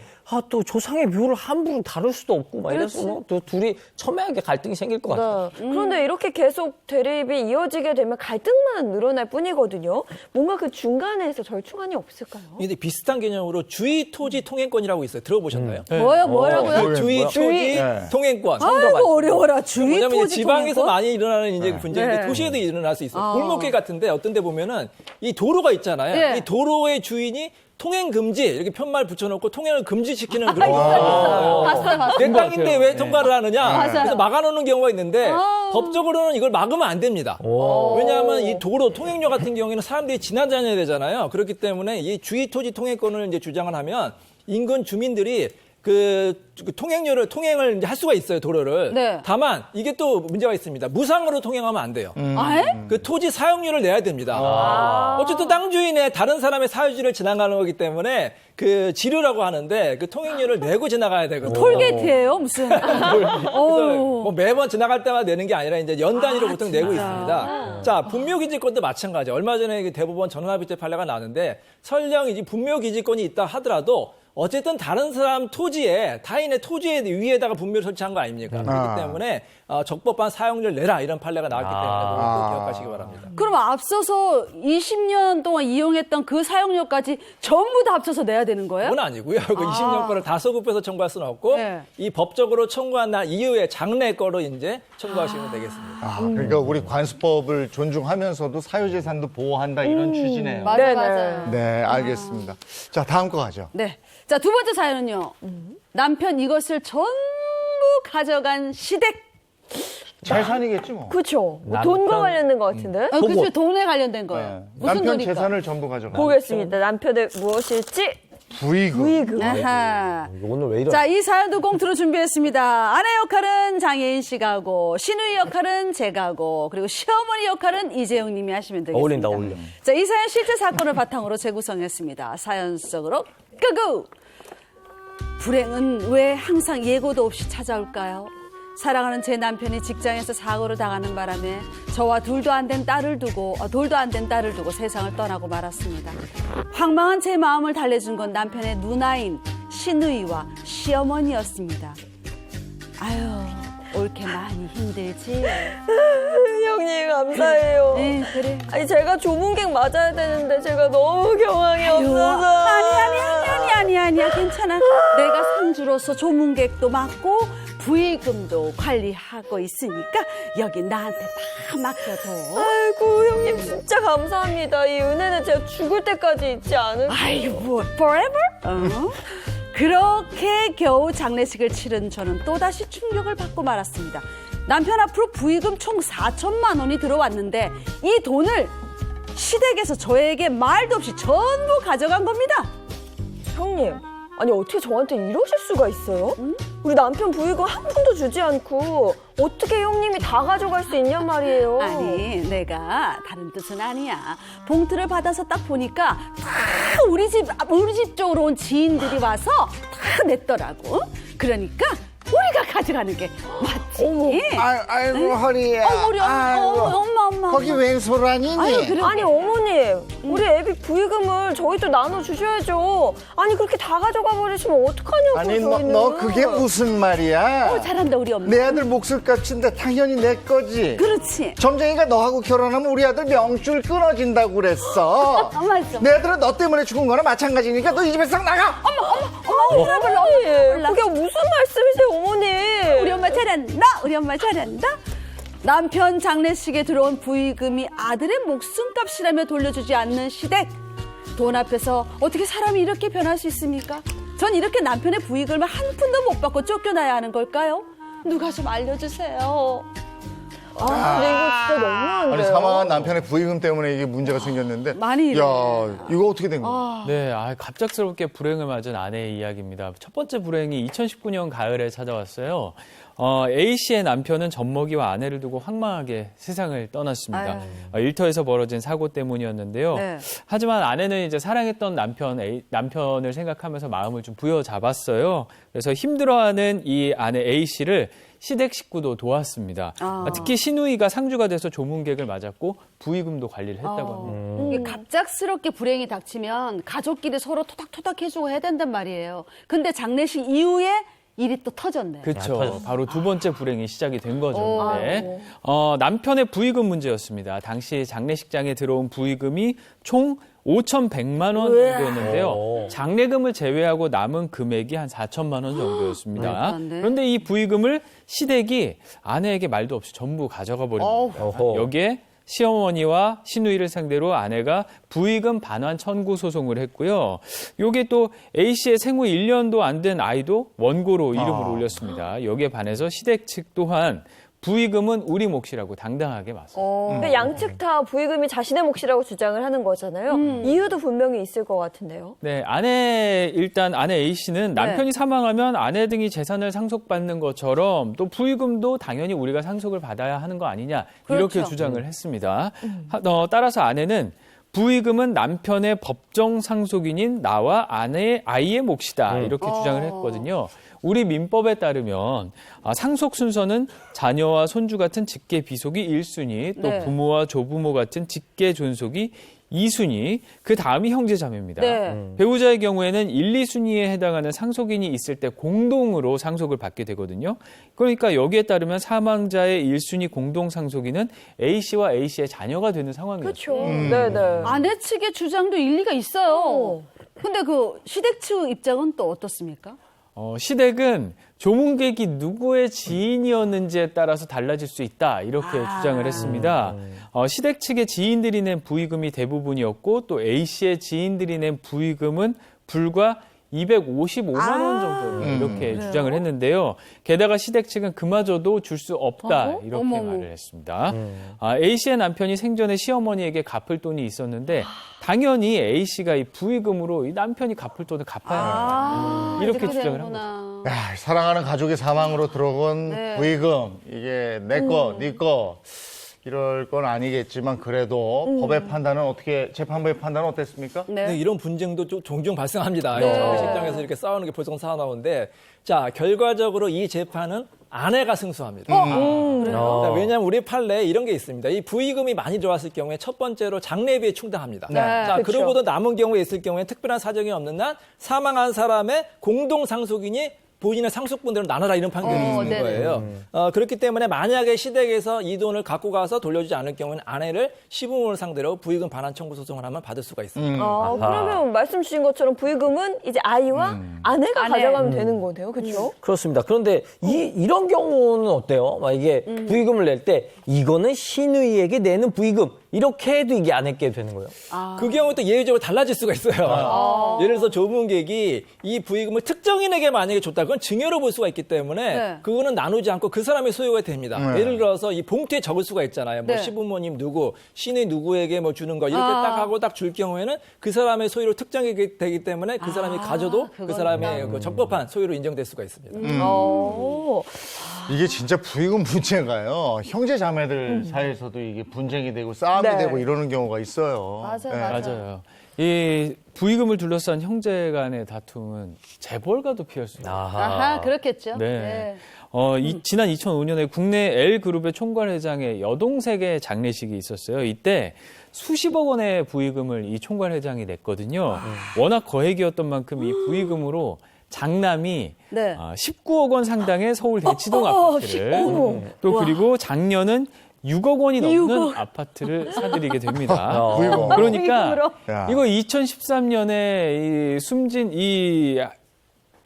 또 조상의 묘를 함부로 다룰 수도 없고, 막 이래서 뭐, 또 둘이 첨예하게 갈등이 생길 것 같아요. 네. 그런데 이렇게 계속 대립이 이어지게 되면 갈등만 늘어날 뿐이거든요. 뭔가 그 중간에서 절충안이 없을까요? 근데 비슷한 개념으로 주의 토지 통행권이라고 있어요. 들어보셨나요? 뭐라고요? 뭐예요? 주의 토지 네. 통행권. 아이고 어려워라. 주의 뭐냐면 토지 지방에서 통행권? 많이 일어나는 이제 분쟁인데 네. 도시에도 일어날 수 있어요. 골목길 같은데 어떤 데 보면은 이 도로가 있잖아요. 네. 이 도로의 주인이 통행 금지 이렇게 편말 붙여놓고 통행을 금지시키는 그런 봤어요. 내 땅인데 같아요. 왜 통과를 하느냐. 맞아요. 그래서 막아놓는 경우가 있는데 법적으로는 이걸 막으면 안 됩니다. 왜냐하면 이 도로 통행료 같은 경우에는 사람들이 지나다녀야 되잖아요. 그렇기 때문에 이 주의 토지 통행권을 이제 주장을 하면 인근 주민들이 그 통행을 이제 할 수가 있어요, 도로를. 네. 다만 이게 또 문제가 있습니다. 무상으로 통행하면 안 돼요. 아, 그 토지 사용료를 내야 됩니다. 어쨌든 땅 주인의 다른 사람의 사유지를 지나가는 거기 때문에 그 지르라고 하는데 그 통행료를 내고 지나가야 되거든요. 톨게이트예요, 무슨. 그래서 뭐 매번 지나갈 때마다 내는 게 아니라 이제 연 단위로 보통 내고 있습니다. 자, 분묘기지권도 마찬가지. 얼마 전에 그 대법원 전원합의체 판례가 나왔는데 설령 이제 분묘기지권이 있다 하더라도 어쨌든 다른 사람 토지에 타인의 토지에 위에다가 분묘를 설치한 거 아닙니까? 그렇기 때문에 적법한 사용료를 내라 이런 판례가 나왔기 때문에 그것도 기억하시기 바랍니다. 그럼 앞서서 20년 동안 이용했던 그 사용료까지 전부 다 합쳐서 내야 되는 거예요? 그건 아니고요. 그 20년 거를 다 소급해서 청구할 수는 없고 네. 이 법적으로 청구한 날 이후에 장래 거로 이제 청구하시면 되겠습니다. 그러니까 우리 관수법을 존중하면서도 사유재산도 보호한다 이런 취지네요. 맞아요, 네네. 맞아요. 네, 알겠습니다. 자, 다음 거 가죠. 네. 자, 두 번째 사연은요. 남편 이것을 전부 가져간 시댁. 재산이겠지 뭐. 그렇죠. 돈과 관련된 것 같은데. 그렇죠. 돈에 관련된 네. 거예요. 무슨 남편 돈일까? 재산을 전부 가져가. 보겠습니다. 남편의 무엇일지. 부의금. 부의금. 아하. 오늘 왜 이러? 자, 이 사연도 꽁트로 준비했습니다. 아내 역할은 장혜인 씨가 하고, 시누이 역할은 제가 하고, 그리고 시어머니 역할은 이재용 님이 하시면 되겠습니다. 어울린다, 어울려. 자, 이 사연 실제 사건을 바탕으로 재구성했습니다. 사연 속으로 고고! 불행은 왜 항상 예고도 없이 찾아올까요? 사랑하는 제 남편이 직장에서 사고를 당하는 바람에 저와 돌도 안 된 딸을 두고 세상을 떠나고 말았습니다. 황망한 제 마음을 달래준 건 남편의 누나인 시누이와 시어머니였습니다. 아유, 옳게 많이 힘들지? 형님, 감사해요. 네, 그래. 아니, 제가 조문객 맞아야 되는데 제가 너무 경황이 없어서. 아니야. 괜찮아. 내가 상주로서 조문객도 맡고 부의금도 관리하고 있으니까 여기 나한테 다 맡겨줘. 아이고, 형님 진짜 감사합니다. 이 은혜는 제가 죽을 때까지 잊지 않을게요. 아이고, 뭐, forever? 그렇게 겨우 장례식을 치른 저는 또다시 충격을 받고 말았습니다. 남편 앞으로 부의금 총 4천만 원이 들어왔는데 이 돈을 시댁에서 저에게 말도 없이 전부 가져간 겁니다. 형님, 아니 어떻게 저한테 이러실 수가 있어요? 우리 남편 부의금 한 푼도 주지 않고 어떻게 형님이 다 가져갈 수 있냔 말이에요. 아니, 내가 다른 뜻은 아니야. 봉투를 받아서 딱 보니까 다 우리 집 쪽으로 온 지인들이 와서 다 냈더라고. 그러니까 우리가 가져가는 게 맞지. 아이고, 허리야. 우리 엄마. 거기 웬 소란이니? 아유, 그래. 아니 어머님, 우리 애비 부의금을 저희도 나눠주셔야죠. 아니 그렇게 다 가져가 버리시면 어떡하냐고. 아니, 저희는. 너 그게 무슨 말이야? 잘한다, 우리 엄마. 내 아들 몫을값인데 당연히 내 거지. 그렇지. 점쟁이가 너하고 결혼하면 우리 아들 명줄 끊어진다고 그랬어. 맞아. 내 아들은 너 때문에 죽은 거나 마찬가지니까 너 이 집에서 나가. 어머니, 그게 무슨 말씀이세요 어머니. 우리 엄마 잘한다. 남편 장례식에 들어온 부의금이 아들의 목숨값이라며 돌려주지 않는 시댁. 돈 앞에서 어떻게 사람이 이렇게 변할 수 있습니까? 전 이렇게 남편의 부의금을 한 푼도 못 받고 쫓겨나야 하는 걸까요? 누가 좀 알려주세요. 근데 이거 진짜 너무한데요. 아니, 사망한 남편의 부의금 때문에 이게 문제가 생겼는데. 많이 야, 이거 어떻게 된 거야? 네, 갑작스럽게 불행을 맞은 아내의 이야기입니다. 첫 번째 불행이 2019년 가을에 찾아왔어요. A 씨의 남편은 젖먹이와 아내를 두고 황망하게 세상을 떠났습니다. 일터에서 벌어진 사고 때문이었는데요. 네. 하지만 아내는 이제 사랑했던 남편을 생각하면서 마음을 좀 부여잡았어요. 그래서 힘들어하는 이 아내 A 씨를 시댁 식구도 도왔습니다. 특히 시누이가 상주가 돼서 조문객을 맞았고 부의금도 관리를 했다고 합니다. 이게 갑작스럽게 불행이 닥치면 가족끼리 서로 토닥토닥 해주고 해야 된단 말이에요. 근데 장례식 이후에 일이 또 터졌네. 그렇죠. 바로 두 번째 불행이 시작이 된 거죠. 네. 남편의 부의금 문제였습니다. 당시 장례식장에 들어온 부의금이 총 5,100만 원 정도였는데요. 장례금을 제외하고 남은 금액이 한 4천만 원 정도였습니다. 그런데 이 부의금을 시댁이 아내에게 말도 없이 전부 가져가 버립니다. 여기에 시어머니와 시누이를 상대로 아내가 부의금 반환 청구 소송을 했고요. 요게 또 A 씨의 생후 1년도 안 된 아이도 원고로 이름을 올렸습니다. 여기에 반해서 시댁 측 또한 부의금은 우리 몫이라고 당당하게 맞습니다. 근데 양측 다 부의금이 자신의 몫이라고 주장을 하는 거잖아요. 이유도 분명히 있을 것 같은데요. 네, 아내 A 씨는 남편이 사망하면 아내 등이 재산을 상속받는 것처럼 또 부의금도 당연히 우리가 상속을 받아야 하는 거 아니냐 이렇게 그렇죠. 주장을 했습니다. 따라서 아내는 부의금은 남편의 법정 상속인인 나와 아이의 몫이다 이렇게 주장을 했거든요. 우리 민법에 따르면 상속 순서는 자녀와 손주 같은 직계 비속이 1순위, 또 네. 부모와 조부모 같은 직계 존속이 2순위, 그 다음이 형제자매입니다. 네. 배우자의 경우에는 1, 2순위에 해당하는 상속인이 있을 때 공동으로 상속을 받게 되거든요. 그러니까 여기에 따르면 사망자의 1순위 공동 상속인은 A씨와 A씨의 자녀가 되는 상황이었죠. 그렇죠. 네네. 아내 측의 주장도 일리가 있어요. 근데 그 시댁 측 입장은 또 어떻습니까? 시댁은 조문객이 누구의 지인이었는지에 따라서 달라질 수 있다 이렇게 주장을 했습니다. 시댁 측의 지인들이 낸 부의금이 대부분이었고 또 A씨의 지인들이 낸 부의금은 불과 255만 원 정도 이렇게 주장을 했는데요. 게다가 시댁 측은 그마저도 줄 수 없다 이렇게 어머머. 말을 했습니다. A씨의 남편이 생전에 시어머니에게 갚을 돈이 있었는데 당연히 A씨가 이 부의금으로 이 남편이 갚을 돈을 갚아야 한다. 이렇게 주장을 합니다. 야, 사랑하는 가족의 사망으로 들어온 네. 부의금, 이게 내 거, 네 거. 이럴 건 아니겠지만 그래도 법의 판단은 어떻게, 재판부의 판단은 어땠습니까? 네. 네, 이런 분쟁도 종종 발생합니다. 네. 정식장에서 이렇게 싸우는 게 볼썽 나오는데, 자, 결과적으로 이 재판은 아내가 승소합니다. 자, 왜냐하면 우리 판례에 이런 게 있습니다. 이 부의금이 많이 들어왔을 경우에 첫 번째로 장례비에 충당합니다. 자, 그쵸. 그러고도 남은 경우에 있을 경우에 특별한 사정이 없는 한 사망한 사람의 공동 상속인이 본인의 상속분대로 나눠라 이런 판결이 있는 네네. 거예요. 그렇기 때문에 만약에 시댁에서 이 돈을 갖고 가서 돌려주지 않을 경우는 아내를 시부모를 상대로 부의금 반환 청구 소송을 하면 받을 수가 있습니다. 그러면 말씀 주신 것처럼 부의금은 이제 아이와 아내가 아내. 가져가면 되는 거네요. 그렇죠? 그렇습니다. 그런데 이런 경우는 어때요? 막 이게 부의금을 낼 때 이거는 신우이에게 내는 부의금 이렇게 해도 이게 안 냈게 되는 거예요. 그 경우는 또 예외적으로 달라질 수가 있어요. 예를 들어서 조문객이 이 부의금을 특정인에게 만약에 줬다, 그건 증여로 볼 수가 있기 때문에 네. 그거는 나누지 않고 그 사람의 소유가 됩니다. 예를 들어서 이 봉투에 적을 수가 있잖아요. 뭐 네. 시부모님 누구, 신의 누구에게 뭐 주는 거 이렇게 딱 하고 딱 줄 경우에는 그 사람의 소유로 특정이 되기 때문에 그 사람이 가져도 그 그건 사람의 그 적법한 소유로 인정될 수가 있습니다. 이게 진짜 부의금 문제가요. 형제 자매들 사이에서도 이게 분쟁이 되고 싸움이 네. 되고 이러는 경우가 있어요. 맞아요. 이 부의금을 둘러싼 형제 간의 다툼은 재벌가도 피할 수 있어요. 아하, 그렇겠죠. 네. 지난 2005년에 국내 L그룹의 총괄회장의 여동생의 장례식이 있었어요. 이때 수십억 원의 부의금을 이 총괄회장이 냈거든요. 워낙 거액이었던 만큼 이 부의금으로 장남이 네. 19억 원 상당의 서울 대치동 아파트를 또 그리고 장녀는 6억 원이 넘는 아파트를 사들이게 됩니다. 부의금. 그러니까 야. 이거 2013년에 이 숨진 이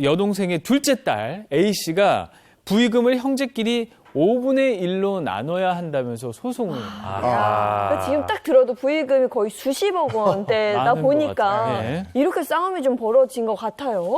여동생의 둘째 딸 A씨가 부의금을 형제끼리 5분의 1로 나눠야 한다면서 소송을 그러니까 지금 딱 들어도 부의금이 거의 수십억 원대다 많은 것 보니까 같아요. 네. 이렇게 싸움이 좀 벌어진 것 같아요.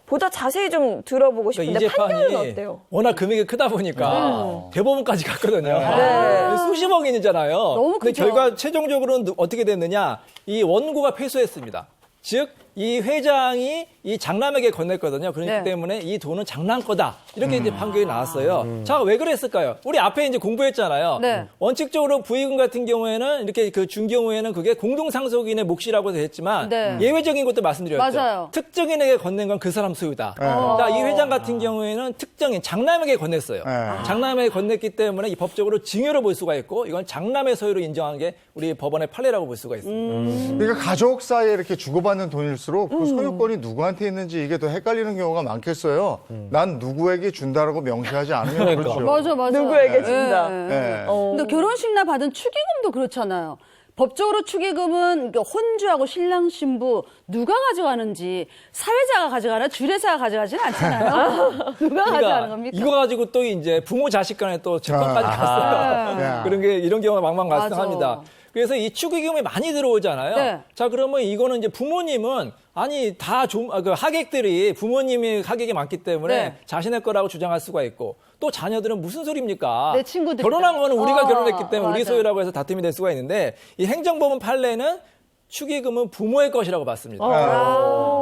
보다 자세히 좀 들어보고 그러니까 싶은데 이 판결은 재판이 어때요? 워낙 금액이 크다 보니까 대법원까지 갔거든요. 네. 수십억이잖아요. 너무 근데 크죠. 결과 최종적으로는 어떻게 됐느냐? 이 원고가 패소했습니다. 즉, 이 회장이 이 장남에게 건넸거든요. 그렇기 네. 때문에 이 돈은 장남 거다. 이렇게 이제 판결이 나왔어요. 자, 왜 그랬을까요? 우리 앞에 이제 공부했잖아요. 네. 원칙적으로 부의금 같은 경우에는 이렇게 그 준 경우에는 그게 공동상속인의 몫이라고 되어 있지만 네. 예외적인 것도 말씀드렸죠. 맞아요. 특정인에게 건넨 건 그 사람 소유다. 자, 이 회장 같은 경우에는 특정인 장남에게 건넸어요. 장남에게 건넸기 때문에 이 법적으로 증여로 볼 수가 있고 이건 장남의 소유로 인정한 게 우리 법원의 판례라고 볼 수가 있습니다. 그러니까 가족 사이에 이렇게 주고받는 돈일수록 그 소유권이 누구한테 있는지 이게 더 헷갈리는 경우가 많겠어요. 난 누구에게 준다라고 명시하지 않으면 그렇죠. 맞아. 누구에게 준다. 네. 근데 결혼식 날 받은 축의금도 그렇잖아요. 법적으로 축의금은 혼주하고 신랑 신부 누가 가져가는지 사회자가 가져가나 주례사가 가져가지는 않잖아요. 누가 가져가는 겁니까? 이거 가지고 또 이제 부모 자식 간에 또 재판까지 갔어요. 야. 그런 게 이런 경우가 망망 맞아. 발생합니다. 그래서 이 축의금이 많이 들어오잖아요. 네. 자, 그러면 이거는 이제 부모님은 아니 다 그 하객들이 부모님이 하객이 많기 때문에 네. 자신의 거라고 주장할 수가 있고 또 자녀들은 무슨 소리입니까? 내 친구들이다. 결혼한 거는 우리가 결혼했기 때문에 우리 맞아. 소유라고 해서 다툼이 될 수가 있는데 이 행정법원 판례는 축의금은 부모의 것이라고 봤습니다.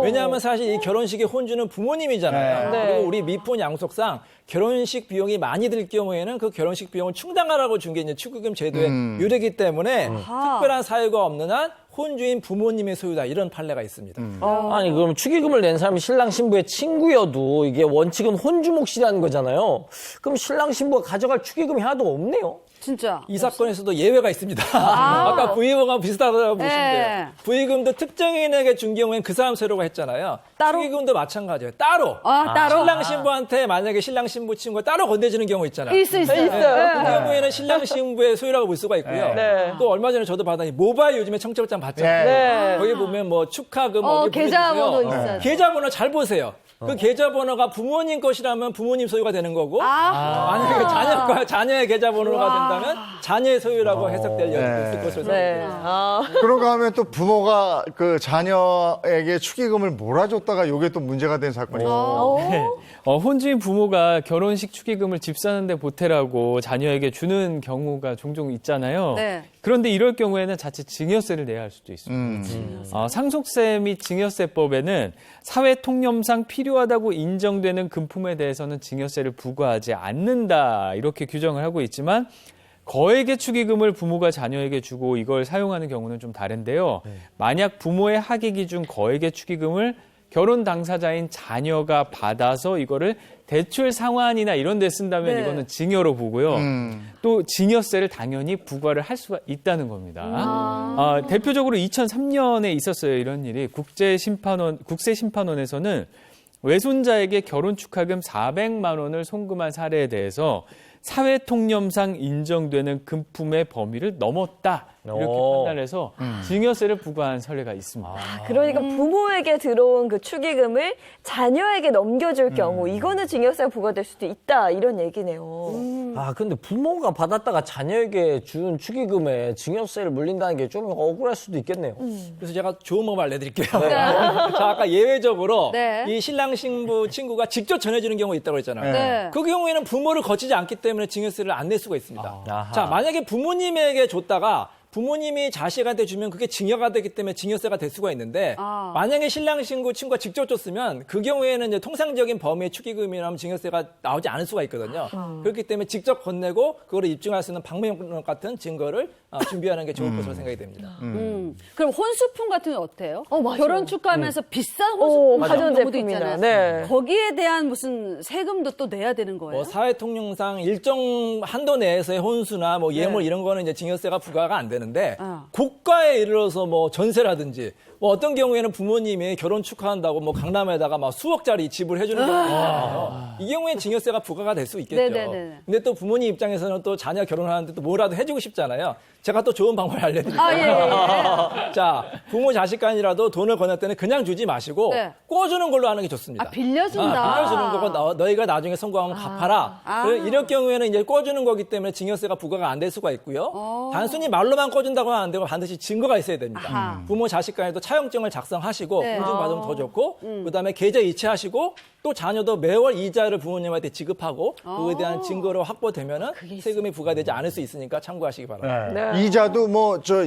왜냐하면 사실 이 결혼식의 혼주는 부모님이잖아요. 네. 그리고 우리 미혼 양속상 결혼식 비용이 많이 들 경우에는 그 결혼식 비용을 충당하라고 준 게 이제 축의금 제도의 유래이기 때문에 특별한 사유가 없는 한 혼주인 부모님의 소유다 이런 판례가 있습니다. 아니 그럼 축의금을 낸 사람이 신랑 신부의 친구여도 이게 원칙은 혼주 몫이라는 거잖아요. 그럼 신랑 신부가 가져갈 축의금이 하나도 없네요. 진짜. 이 사건에서도 예외가 있습니다. 아까 부의금과 비슷하다고 보시면 돼요. 부의금도 특정인에게 준 경우에는 그 사람 소유라고 했잖아요. 따로? 축의금도 마찬가지예요. 따로. 따로? 신랑 신부한테 만약에 신랑 신부 친구가 따로 건네주는 경우 있잖아요. 있어요. 그 경우에는 신랑 신부의 소유라고 볼 수가 있고요. 네. 또 얼마 전에 저도 받았더니 모바일 요즘에 청첩장 받잖아요. 네. 거기 보면 뭐 축하금 어디 계좌번호 보내주세요. 있어요. 계좌번호 잘 보세요. 그 계좌번호가 부모님 것이라면 부모님 소유가 되는 거고 만약에 자녀의 계좌번호가 된다면 자녀의 소유라고 해석될 여지도 있을 것으로 네. 생각합니다. 그런가 하면 또 부모가 그 자녀에게 축의금을 몰아줬다가 이게 또 문제가 된 사건이 있어요. 네. 혼주인 부모가 결혼식 축의금을 집 사는데 보태라고 자녀에게 주는 경우가 종종 있잖아요. 네. 그런데 이럴 경우에는 자칫 증여세를 내야 할 수도 있습니다. 상속세 및 증여세법에는 사회통념상 필요하다고 인정되는 금품에 대해서는 증여세를 부과하지 않는다 이렇게 규정을 하고 있지만 거액의 축의금을 부모가 자녀에게 주고 이걸 사용하는 경우는 좀 다른데요. 만약 부모의 학위 기준 거액의 축의금을 결혼 당사자인 자녀가 받아서 이거를 대출 상환이나 이런 데 쓴다면 네. 이거는 증여로 보고요. 또 증여세를 당연히 부과를 할 수가 있다는 겁니다. 대표적으로 2003년에 있었어요. 이런 일이. 국세심판원에서는 외손자에게 결혼 축하금 400만 원을 송금한 사례에 대해서 사회통념상 인정되는 금품의 범위를 넘었다. 이렇게 판단해서 증여세를 부과한 선례가 있습니다. 그러니까 부모에게 들어온 그 축의금을 자녀에게 넘겨줄 경우 이거는 증여세가 부과될 수도 있다 이런 얘기네요. 아 근데 부모가 받았다가 자녀에게 준 축의금에 증여세를 물린다는 게 좀 억울할 수도 있겠네요. 그래서 제가 좋은 방법 알려드릴게요. 자, 아까 예외적으로 네. 이 신랑 신부 친구가 직접 전해주는 경우가 있다고 했잖아요. 네. 그 경우에는 부모를 거치지 않기 때문에 증여세를 안 낼 수가 있습니다. 아하. 자, 만약에 부모님에게 줬다가 부모님이 자식한테 주면 그게 증여가 되기 때문에 증여세가 될 수가 있는데 만약에 신랑 신부 친구가 직접 줬으면 그 경우에는 이제 통상적인 범위의 축의금이라면 증여세가 나오지 않을 수가 있거든요. 그렇기 때문에 직접 건네고 그거를 입증할 수 있는 방법 같은 증거를 준비하는 게 좋을 것으로 생각이 됩니다. 그럼 혼수품 같은 건 어때요? 맞아. 결혼 축하하면서 비싼 혼수품 같은 경우도 가전제품이나. 있잖아요. 네. 거기에 대한 무슨 세금도 또 내야 되는 거예요? 뭐 사회통념상 일정 한도 내에서의 혼수나 뭐 예물 이런 거는 이제 증여세가 부과가 안 되는데 고가에 이르러서 뭐 전세라든지 뭐 어떤 경우에는 부모님이 결혼 축하한다고 뭐 강남에다가 막 수억짜리 집을 해주는 경우가 있잖아요. 이 경우엔 증여세가 부과가 될 수 있겠죠. 네네네. 근데 또 부모님 입장에서는 또 자녀 결혼하는데 또 뭐라도 해주고 싶잖아요. 제가 또 좋은 방법을 알려드릴게요. 자, 부모 자식 간이라도 돈을 건넬 때는 그냥 주지 마시고 네. 꿔주는 걸로 하는 게 좋습니다. 빌려준다. 빌려주는 거고 너희가 나중에 성공하면 갚아라. 이럴 경우에는 이제 꿔주는 거기 때문에 증여세가 부과가 안 될 수가 있고요. 단순히 말로만 꿔준다고 하면 안 되고 반드시 증거가 있어야 됩니다. 부모 자식 간에도 차용증을 작성하시고 네. 인증받으면 더 좋고 그다음에 계좌 이체하시고 또 자녀도 매월 이자를 부모님한테 지급하고 그거에 대한 증거로 확보되면은 세금이 부과되지 않을 수 있으니까 참고하시기 바랍니다. 이자도 뭐 저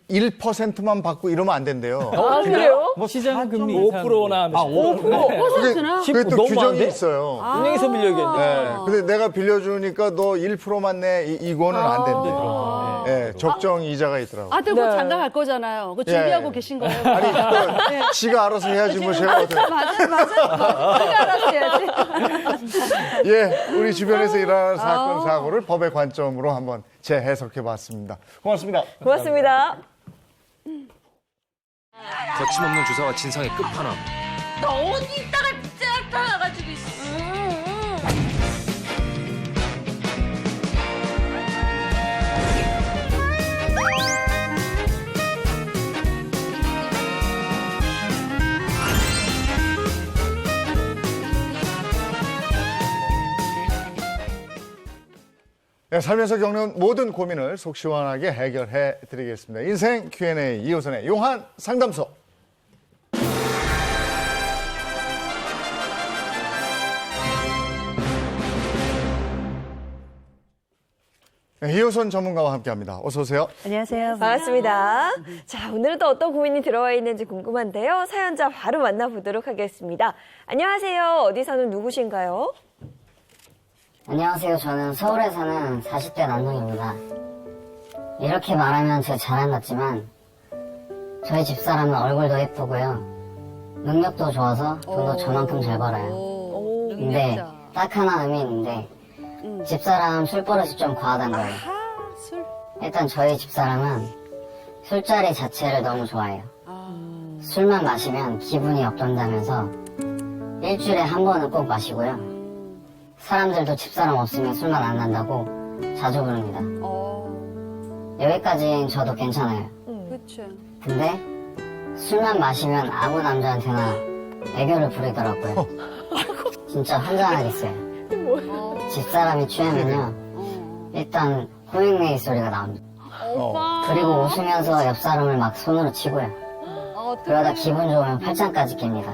1%만 받고 이러면 안 된대요. 그래요? 뭐 시장 금리 5%나 5%나? 그게 또 너무 규정이 많은데? 있어요. 은행에서 빌려야겠네. 네. 근데 내가 빌려주니까 너 1%만 내 이거는 안 된대요. 네, 적정 이자가 있더라고요. 아들 곧 장가 갈 거잖아요. 그거 준비하고 계신 거예요? 아니 또 지가 알아서 해야지 뭐 제가 어떻게. 맞아. 알아서 해야지. 예, 우리 주변에서 일어나는 사건 사고를 법의 관점으로 한번 재해석해봤습니다. 고맙습니다. 고맙습니다. 거침없는 주사와 진상의 끝판왕. 너 어디 있다가 진짜 나타나가지고 있어. 네, 살면서 겪는 모든 고민을 속 시원하게 해결해 드리겠습니다. 인생 Q&A 이호선의 용한 상담소. 네, 이호선 전문가와 함께합니다. 어서 오세요. 안녕하세요. 반갑습니다. 자, 오늘은 또 어떤 고민이 들어와 있는지 궁금한데요. 사연자 바로 만나보도록 하겠습니다. 안녕하세요. 어디 사는 누구신가요? 안녕하세요. 저는 서울에 사는 40대 남성입니다. 이렇게 말하면 제 자랑 같지만 저희 집사람은 얼굴도 예쁘고요. 능력도 좋아서 돈도 저만큼 잘 벌어요. 근데 딱 하나 의미 있는데 집사람 술버릇이 좀 과하단 거예요. 일단 저희 집사람은 술자리 자체를 너무 좋아해요. 술만 마시면 기분이 업된다면서 일주일에 한 번은 꼭 마시고요. 사람들도 집사람 없으면 술만 안 난다고 자주 부릅니다. 여기까지는 저도 괜찮아요. 그렇죠. 근데 술만 마시면 아무 남자한테나 애교를 부리더라고요. 진짜 환장하겠어요. 집사람이 취하면요. 일단 호잉내이 소리가 나옵니다. 그리고 웃으면서 옆 사람을 막 손으로 치고요. 그러다 기분 좋으면 팔짱까지 낍니다.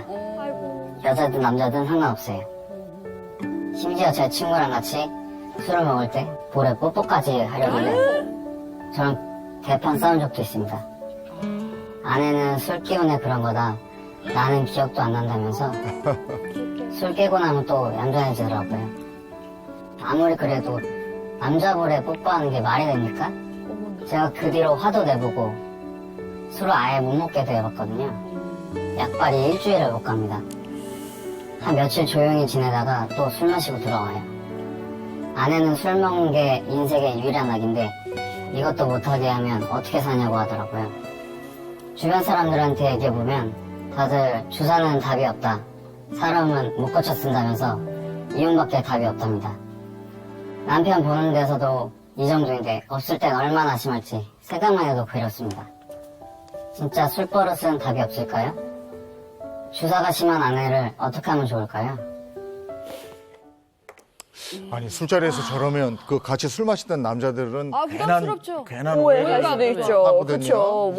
여자든 남자든 상관없어요. 심지어 제 친구랑 같이 술을 먹을 때 볼에 뽀뽀까지 하려길래 저랑 대판 싸운 적도 있습니다. 아내는 술 기운에 그런 거다. 나는 기억도 안 난다면서 술 깨고 나면 또 얌전해지더라고요. 아무리 그래도 남자 볼에 뽀뽀하는 게 말이 됩니까? 제가 그 뒤로 화도 내보고 술을 아예 못 먹게 되어봤거든요. 약발이 일주일을 못 갑니다. 한 며칠 조용히 지내다가 또 술 마시고 들어와요. 아내는 술 먹는 게 인생의 유일한 낙인데 이것도 못하게 하면 어떻게 사냐고 하더라고요. 주변 사람들한테 얘기해보면 다들 주사는 답이 없다. 사람은 못 고쳐 쓴다면서 이혼밖에 답이 없답니다. 남편 보는 데서도 이 정도인데 없을 땐 얼마나 심할지 생각만 해도 괴롭습니다. 진짜 술버릇은 답이 없을까요? 주사가 심한 아내를 어떻게 하면 좋을까요? 아니 술자리에서 저러면 그 같이 술 마시던 남자들은 부담스럽죠. 괜한 오해할 수도 있죠. 하거든요. 그렇죠.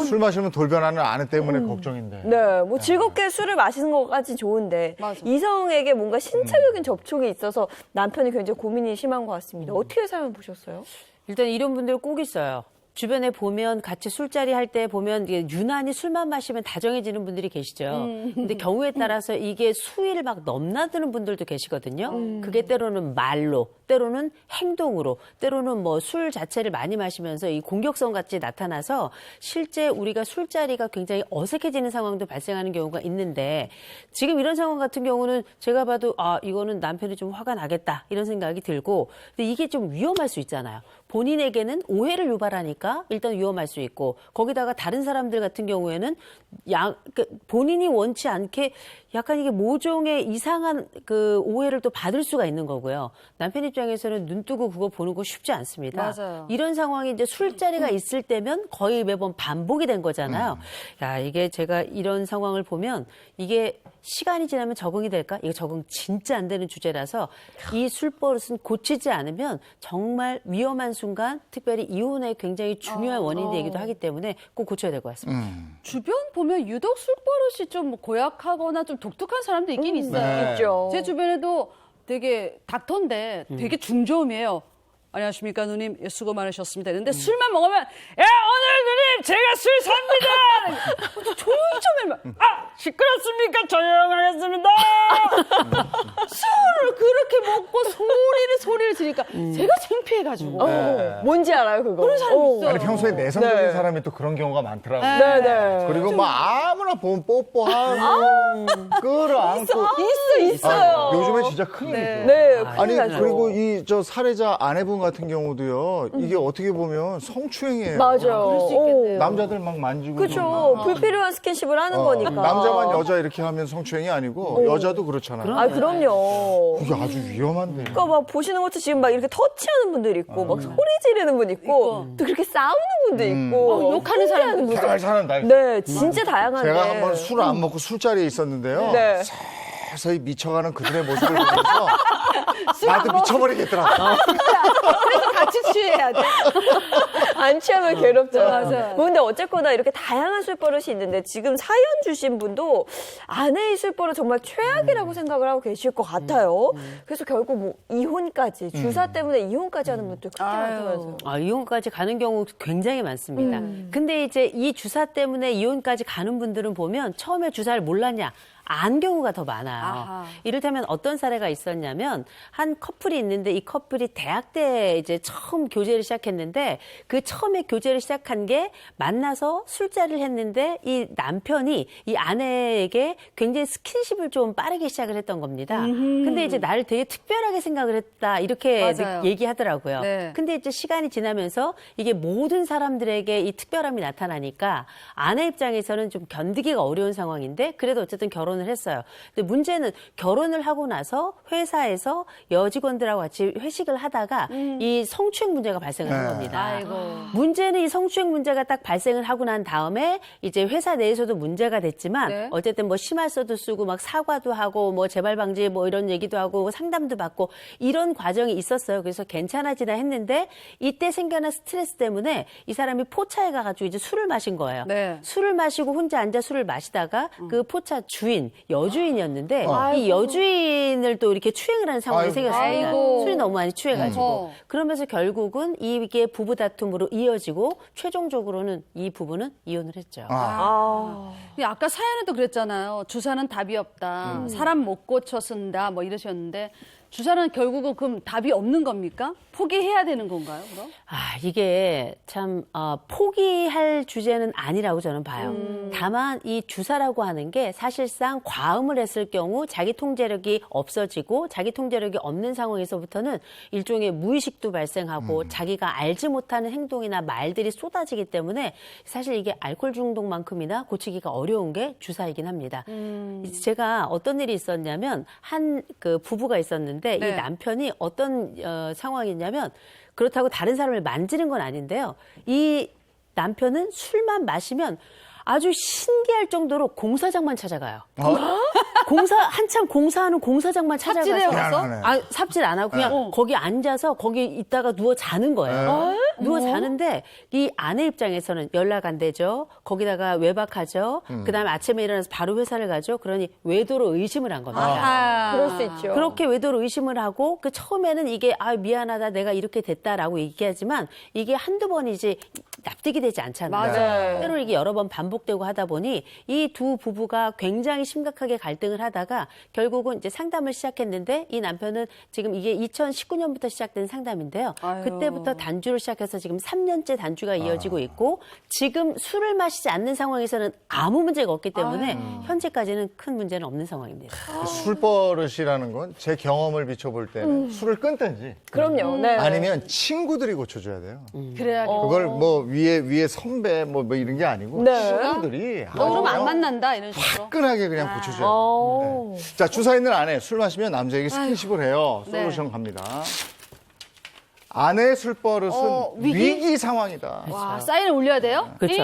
술 마시면 돌변하는 아내 때문에 걱정인데. 네, 뭐 즐겁게 술을 마시는 것까지 좋은데 맞아. 이성에게 뭔가 신체적인 접촉이 있어서 남편이 굉장히 고민이 심한 것 같습니다. 어떻게 사연 보셨어요? 일단 이런 분들 꼭 있어요. 주변에 보면 같이 술자리 할 때 보면 이게 유난히 술만 마시면 다정해지는 분들이 계시죠. 근데 경우에 따라서 이게 수위를 막 넘나드는 분들도 계시거든요. 그게 때로는 말로, 때로는 행동으로, 때로는 뭐 술 자체를 많이 마시면서 이 공격성 같이 나타나서 실제 우리가 술자리가 굉장히 어색해지는 상황도 발생하는 경우가 있는데 지금 이런 상황 같은 경우는 제가 봐도 아, 이거는 남편이 좀 화가 나겠다 이런 생각이 들고 근데 이게 좀 위험할 수 있잖아요. 본인에게는 오해를 유발하니까 일단 위험할 수 있고 거기다가 다른 사람들 같은 경우에는 본인이 원치 않게 약간 이게 모종의 이상한 그 오해를 또 받을 수가 있는 거고요. 남편 입장에서는 눈 뜨고 그거 보는 거 쉽지 않습니다. 맞아요. 이런 상황이 이제 술자리가 있을 때면 거의 매번 반복이 된 거잖아요. 야, 이게 제가 이런 상황을 보면 이게 시간이 지나면 적응이 될까? 이거 적응 진짜 안 되는 주제라서 이 술버릇은 고치지 않으면 정말 위험한 순간, 특별히 이혼의 굉장히 중요한 원인이 되기도 하기 때문에 꼭 고쳐야 될 것 같습니다. 주변 보면 유독 술버릇이 좀 고약하거나 좀 독특한 사람도 있긴 있어요. 네. 있죠. 제 주변에도 되게 닥터인데 되게 중저음이에요. 안녕하십니까 누님, 예, 수고 많으셨습니다. 근데 술만 먹으면 야 오늘 누님 제가 술 삽니다. 조용히 좀 해봐. 아 시끄럽습니까? 조용하겠습니다. 술을 그렇게 먹고 소리를 지르니까 제가 창피해가지고. 뭔지 알아요, 그거? 그런 사람 있어. 아니 평소에 내성적인 네. 사람이 또 그런 경우가 많더라고요. 네네. 그리고 막 아무나 보면 뽀뽀하고 끌어안고. 있어요. 요즘에 진짜 큰일이죠. 네, 아니 큰일 나죠. 그리고 이 저 살해자 아내분 같은 경우도요. 이게 어떻게 보면 성추행이에요. 맞아요. 남자들 막 만지고. 그렇죠. 불필요한 스킨십을 하는 거니까. 남자만 여자 이렇게 하면 성추행이 아니고 여자도 그렇잖아요. 아, 그럼요. 그게 아주 위험한데. 그러니까 막 보시는 것도 지금 막 이렇게 터치하는 분들 있고, 막 소리 지르는 분 있고, 또 그렇게 싸우는 분도 있고, 욕하는 사람도 분도 잘 사는 날. 네, 진짜 다양한데. 제가 한번 술 안 먹고 술자리에 있었는데요. 네. 서서히 미쳐가는 그들의 모습을 보면서 나도 미쳐버리겠더라고요. 그래서 같이 취해야 돼. 안 취하면 괴롭잖아요. 맞아요. 뭐 근데 어쨌거나 이렇게 다양한 술버릇이 있는데 지금 사연 주신 분도 아내의 술버릇 정말 최악이라고 생각을 하고 계실 것 같아요. 그래서 결국 뭐 이혼까지, 주사 때문에 이혼까지 하는 분도 크게 많다면서요. 아, 이혼까지 가는 경우 굉장히 많습니다. 근데 이제 이 주사 때문에 이혼까지 가는 분들은 보면 처음에 주사를 몰랐냐? 안 경우가 더 많아요. 아하. 이를테면 어떤 사례가 있었냐면 한 커플이 있는데 이 커플이 대학 때 이제 처음 교제를 시작했는데 그 처음에 교제를 시작한 게 만나서 술자리를 했는데 이 남편이 이 아내에게 굉장히 스킨십을 좀 빠르게 시작을 했던 겁니다. 근데 이제 나를 되게 특별하게 생각을 했다 이렇게 맞아요. 얘기하더라고요. 네. 근데 이제 시간이 지나면서 이게 모든 사람들에게 이 특별함이 나타나니까 아내 입장에서는 좀 견디기가 어려운 상황인데 그래도 어쨌든 결혼을 했어요. 근데 문제는 결혼을 하고 나서 회사에서 여직원들하고 같이 회식을 하다가 이 성추행 문제가 발생을 한 겁니다. 아이고. 문제는 이 성추행 문제가 딱 발생을 하고 난 다음에 이제 회사 내에서도 문제가 됐지만 네. 어쨌든 뭐 심할서도 쓰고 막 사과도 하고 뭐 재발 방지 뭐 이런 얘기도 하고 상담도 받고 이런 과정이 있었어요. 그래서 괜찮아지나 했는데 이때 생겨난 스트레스 때문에 이 사람이 포차에 가가지고 이제 술을 마신 거예요. 네. 술을 마시고 혼자 앉아 술을 마시다가 그 포차 주인, 여주인이었는데 이 여주인을 또 이렇게 추행을 하는 상황이 아이고. 생겼습니다. 아이고. 술이 너무 많이 취해가지고. 어허. 그러면서 결국은 이게 부부 다툼으로 이어지고 최종적으로는 이 부부는 이혼을 했죠. 아까 사연에도 그랬잖아요. 주사는 답이 없다. 사람 못 고쳐 쓴다. 뭐 이러셨는데 주사는 결국은 그럼 답이 없는 겁니까? 포기해야 되는 건가요, 그럼? 이게 참 포기할 주제는 아니라고 저는 봐요. 다만 이 주사라고 하는 게 사실상 과음을 했을 경우 자기 통제력이 없어지고 자기 통제력이 없는 상황에서부터는 일종의 무의식도 발생하고 자기가 알지 못하는 행동이나 말들이 쏟아지기 때문에 사실 이게 알코올 중독만큼이나 고치기가 어려운 게 주사이긴 합니다. 제가 어떤 일이 있었냐면 한 그 부부가 있었는데 네. 이 남편이 어떤 상황이냐면 그렇다고 다른 사람을 만지는 건 아닌데요. 이 남편은 술만 마시면 아주 신기할 정도로 공사장만 찾아가요. 한참 공사하는 공사장만 삽질해요, 찾아가서 그래서? 삽질 안 하고 그냥 거기 앉아서 거기 있다가 누워 자는 거예요. 누워 자는데 이 아내 입장에서는 연락 안 되죠. 거기다가 외박하죠. 그다음에 아침에 일어나서 바로 회사를 가죠. 그러니 외도로 의심을 한 겁니다. 그럴 수 있죠. 그렇게 외도로 의심을 하고 그 처음에는 이게 미안하다 내가 이렇게 됐다라고 얘기하지만 이게 한두 번이지 납득이 되지 않잖아요. 맞아요. 때로 이게 여러 번 반복되고 하다 보니 이 두 부부가 굉장히 심각하게 갈등을 하다가 결국은 이제 상담을 시작했는데 이 남편은 지금 이게 2019년부터 시작된 상담인데요. 아유. 그때부터 단주를 시작해서 지금 3년째 단주가 이어지고 있고 지금 술을 마시지 않는 상황에서는 아무 문제가 없기 때문에 현재까지는 큰 문제는 없는 상황입니다. 술버릇이라는 건 제 경험을 비춰볼 때는 술을 끊든지 그럼요. 네. 아니면 친구들이 고쳐줘야 돼요. 그래야 그걸 뭐 위에 선배 뭐 이런 게 아니고 네. 친구들이 너 그러면 안 아주 만난다 이런 식으로. 화끈하게 그냥 고쳐줘요. 네. 자, 주사 있는 아내 술 마시면 남자에게 스킨십을 해요. 네. 솔루션 갑니다. 아내의 술버릇은 위기 상황이다. 와, 사인을 올려야 돼요? 그렇죠.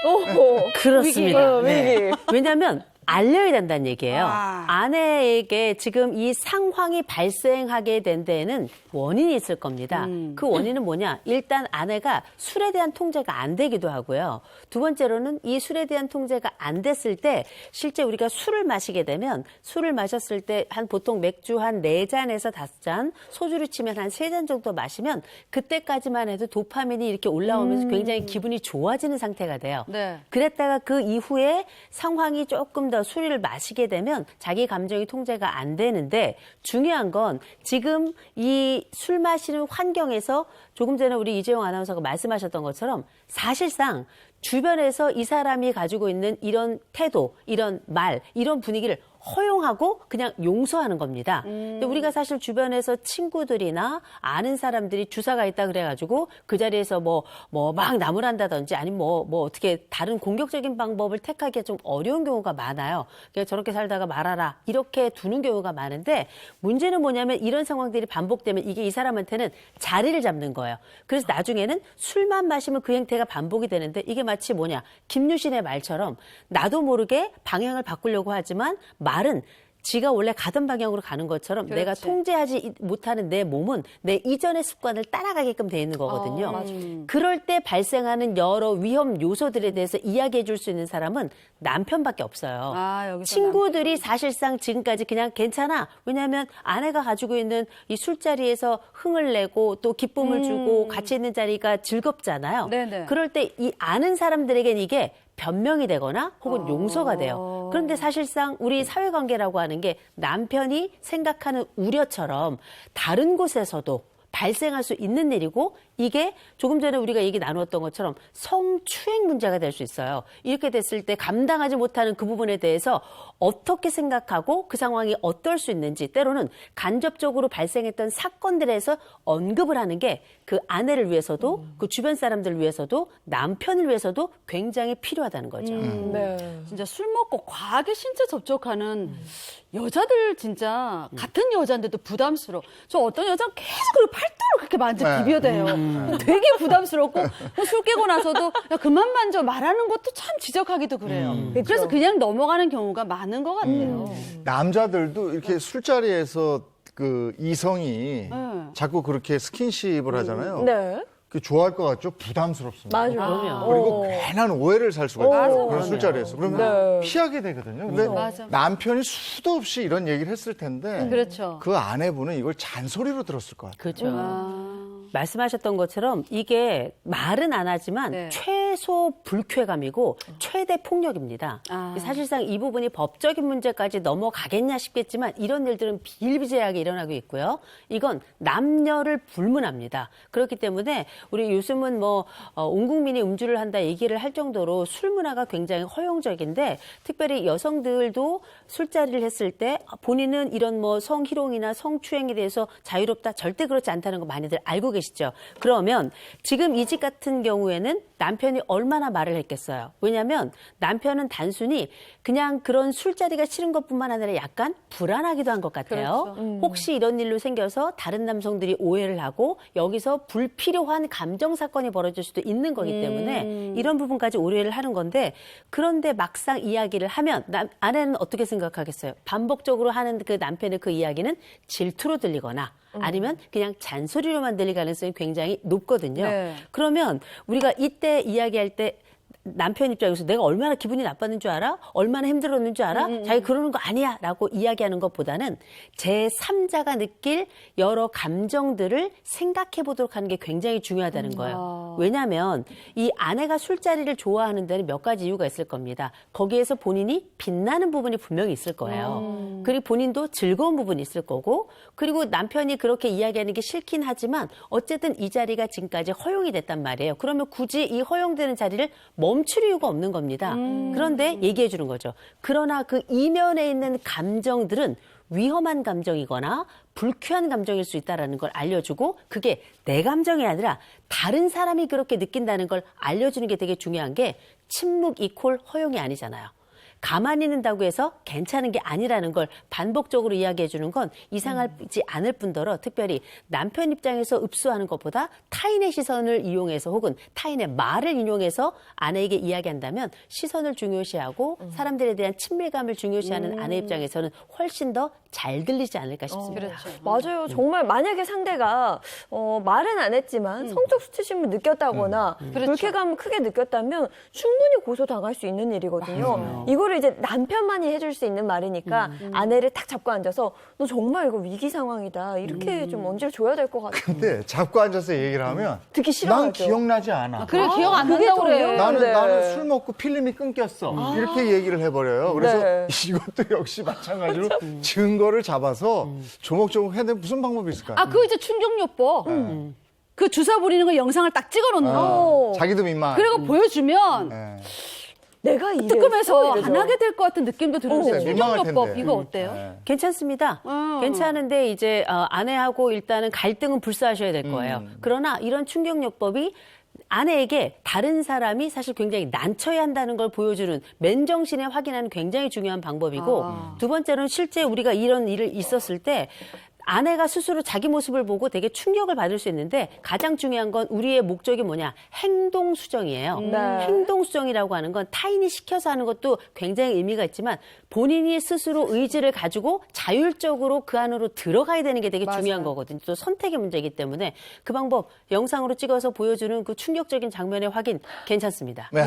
오, 그렇습니다. 위기. 네. 왜냐하면 알려야 된다는 얘기예요. 아. 아내에게 지금 이 상황이 발생하게 된 데에는 원인이 있을 겁니다. 그 원인은 뭐냐? 일단 아내가 술에 대한 통제가 안 되기도 하고요. 두 번째로는 이 술에 대한 통제가 안 됐을 때 실제 우리가 술을 마시게 되면 술을 마셨을 때 한 보통 맥주 한 4잔에서 5잔, 소주를 치면 한 3잔 정도 마시면 그때까지만 해도 도파민이 이렇게 올라오면서 굉장히 기분이 좋아지는 상태가 돼요. 네. 그랬다가 그 이후에 상황이 조금 더 술을 마시게 되면 자기 감정이 통제가 안 되는데 중요한 건 지금 이 술 마시는 환경에서 조금 전에 우리 이재용 아나운서가 말씀하셨던 것처럼 사실상 주변에서 이 사람이 가지고 있는 이런 태도, 이런 말, 이런 분위기를 허용하고 그냥 용서하는 겁니다. 근데 우리가 사실 주변에서 친구들이나 아는 사람들이 주사가 있다 그래가지고 그 자리에서 뭐 막 나무란다든지 아니면 뭐 어떻게 다른 공격적인 방법을 택하기가 좀 어려운 경우가 많아요. 그냥 저렇게 살다가 말아라 이렇게 두는 경우가 많은데 문제는 뭐냐면 이런 상황들이 반복되면 이게 이 사람한테는 자리를 잡는 거예요. 그래서 나중에는 술만 마시면 그 행태가 반복이 되는데 이게 마치 뭐냐 김유신의 말처럼 나도 모르게 방향을 바꾸려고 하지만 말은 지가 원래 가던 방향으로 가는 것처럼 그렇지. 내가 통제하지 못하는 내 몸은 내 이전의 습관을 따라가게끔 돼 있는 거거든요. 그럴 때 발생하는 여러 위험 요소들에 대해서 이야기해 줄 수 있는 사람은 남편밖에 없어요. 여기서 친구들이 사실상 지금까지 그냥 괜찮아. 왜냐하면 아내가 가지고 있는 이 술자리에서 흥을 내고 또 기쁨을 주고 같이 있는 자리가 즐겁잖아요. 네네. 그럴 때 이 아는 사람들에겐 이게 변명이 되거나 혹은 용서가 돼요. 그런데 사실상 우리 사회관계라고 하는 게 남편이 생각하는 우려처럼 다른 곳에서도 발생할 수 있는 일이고 이게 조금 전에 우리가 얘기 나누었던 것처럼 성추행 문제가 될 수 있어요. 이렇게 됐을 때 감당하지 못하는 그 부분에 대해서 어떻게 생각하고 그 상황이 어떨 수 있는지 때로는 간접적으로 발생했던 사건들에서 언급을 하는 게 그 아내를 위해서도 그 주변 사람들을 위해서도 남편을 위해서도 굉장히 필요하다는 거죠. 네. 진짜 술 먹고 과하게 신체 접촉하는 여자들 진짜 같은 여자인데도 부담스러워. 저 어떤 여자는 계속 그 팔도를 그렇게 만져 비벼대요. 되게 부담스럽고 술 깨고 나서도 야 그만 만져 말하는 것도 참 지적하기도 그래요. 그래서 그냥 넘어가는 경우가 많은 것 같아요. 남자들도 이렇게 술자리에서 그 이성이 자꾸 그렇게 스킨십을 하잖아요. 네. 그 좋아할 것 같죠? 부담스럽습니다. 맞아요. 그리고 괜한 오해를 살 수가 있어요. 그런 술자리에서. 그러면 네. 피하게 되거든요. 근데 맞아. 남편이 수도 없이 이런 얘기를 했을 텐데 그렇죠. 그 아내분은 이걸 잔소리로 들었을 것 같아요. 그렇죠. 말씀하셨던 것처럼 이게 말은 안 하지만 네. 최소 불쾌감이고 최대 폭력입니다. 사실상 이 부분이 법적인 문제까지 넘어가겠냐 싶겠지만 이런 일들은 비일비재하게 일어나고 있고요. 이건 남녀를 불문합니다. 그렇기 때문에 우리 요즘은 온 국민이 음주를 한다 얘기를 할 정도로 술 문화가 굉장히 허용적인데 특별히 여성들도 술자리를 했을 때 본인은 이런 성희롱이나 성추행에 대해서 자유롭다 절대 그렇지 않다는 거 많이들 알고 계시죠. 그러면 지금 이 집 같은 경우에는 남편이 얼마나 말을 했겠어요. 왜냐하면 남편은 단순히 그냥 그런 술자리가 싫은 것뿐만 아니라 약간 불안하기도 한 것 같아요. 혹시 이런 일로 생겨서 다른 남성들이 오해를 하고 여기서 불필요한 감정 사건이 벌어질 수도 있는 거기 때문에 이런 부분까지 오해를 하는 건데 그런데 막상 이야기를 하면 아내는 어떻게 생각하겠어요? 반복적으로 하는 그 남편의 그 이야기는 질투로 들리거나 아니면 그냥 잔소리로만 들릴 가능성이 굉장히 높거든요. 네. 그러면 우리가 이때 이야기할 때 남편 입장에서 내가 얼마나 기분이 나빴는 줄 알아? 얼마나 힘들었는 줄 알아? 자기 그러는 거 아니야 라고 이야기하는 것보다는 제3자가 느낄 여러 감정들을 생각해 보도록 하는 게 굉장히 중요하다는 거예요. 왜냐하면 이 아내가 술자리를 좋아하는 데는 몇 가지 이유가 있을 겁니다. 거기에서 본인이 빛나는 부분이 분명히 있을 거예요. 그리고 본인도 즐거운 부분이 있을 거고 그리고 남편이 그렇게 이야기하는 게 싫긴 하지만 어쨌든 이 자리가 지금까지 허용이 됐단 말이에요. 그러면 굳이 이 허용되는 자리를 멈출 이유가 없는 겁니다. 그런데 얘기해 주는 거죠. 그러나 그 이면에 있는 감정들은 위험한 감정이거나 불쾌한 감정일 수 있다는 걸 알려주고 그게 내 감정이 아니라 다른 사람이 그렇게 느낀다는 걸 알려주는 게 되게 중요한 게 침묵 이퀄 허용이 아니잖아요. 가만히 있는다고 해서 괜찮은 게 아니라는 걸 반복적으로 이야기해 주는 건 이상하지 않을 뿐더러 특별히 남편 입장에서 읍수하는 것보다 타인의 시선을 이용해서 혹은 타인의 말을 인용해서 아내에게 이야기한다면 시선을 중요시하고 사람들에 대한 친밀감을 중요시하는 아내 입장에서는 훨씬 더 잘 들리지 않을까 싶습니다. 맞아요. 정말 만약에 상대가 말은 안 했지만 성적 수치심을 느꼈다거나 불쾌감을 크게 느꼈다면 충분히 고소당할 수 있는 일이거든요. 이거를 이제 남편만이 해줄 수 있는 말이니까 아내를 딱 잡고 앉아서 너 정말 이거 위기 상황이다. 이렇게 좀 언지를 줘야 될 것 같아요. 근데 잡고 앉아서 얘기를 하면 듣기 싫어하죠. 난 기억나지 않아. 그래 기억 안 난다고 그래. 나는 술 먹고 필름이 끊겼어. 이렇게 얘기를 해버려요. 그래서 네. 이것도 역시 마찬가지로 증거를 잡아서 조목조목 해야 되는 무슨 방법이 있을까요? 그거 이제 충격요법. 그 주사 부리는 거 영상을 딱 찍어놓는 거. 자기도 민망. 그리고 보여주면 내가 이랬어. 뜨끔해서 이러죠. 안 하게 될 것 같은 느낌도 들었어요. 민망할 충격요법 텐데. 이거 어때요? 네. 괜찮습니다. 괜찮은데 이제 아내하고 일단은 갈등은 불사하셔야 될 거예요. 그러나 이런 충격요법이 아내에게 다른 사람이 사실 굉장히 난처해 한다는 걸 보여주는 맨정신에 확인하는 굉장히 중요한 방법이고 두 번째로는 실제 우리가 이런 일을 있었을 때 아내가 스스로 자기 모습을 보고 되게 충격을 받을 수 있는데 가장 중요한 건 우리의 목적이 뭐냐? 행동 수정이에요. 행동 수정이라고 하는 건 타인이 시켜서 하는 것도 굉장히 의미가 있지만 본인이 스스로 의지를 가지고 자율적으로 그 안으로 들어가야 되는 게 되게 중요한 거거든요. 또 선택의 문제이기 때문에 그 방법 영상으로 찍어서 보여주는 그 충격적인 장면의 확인 괜찮습니다. 네.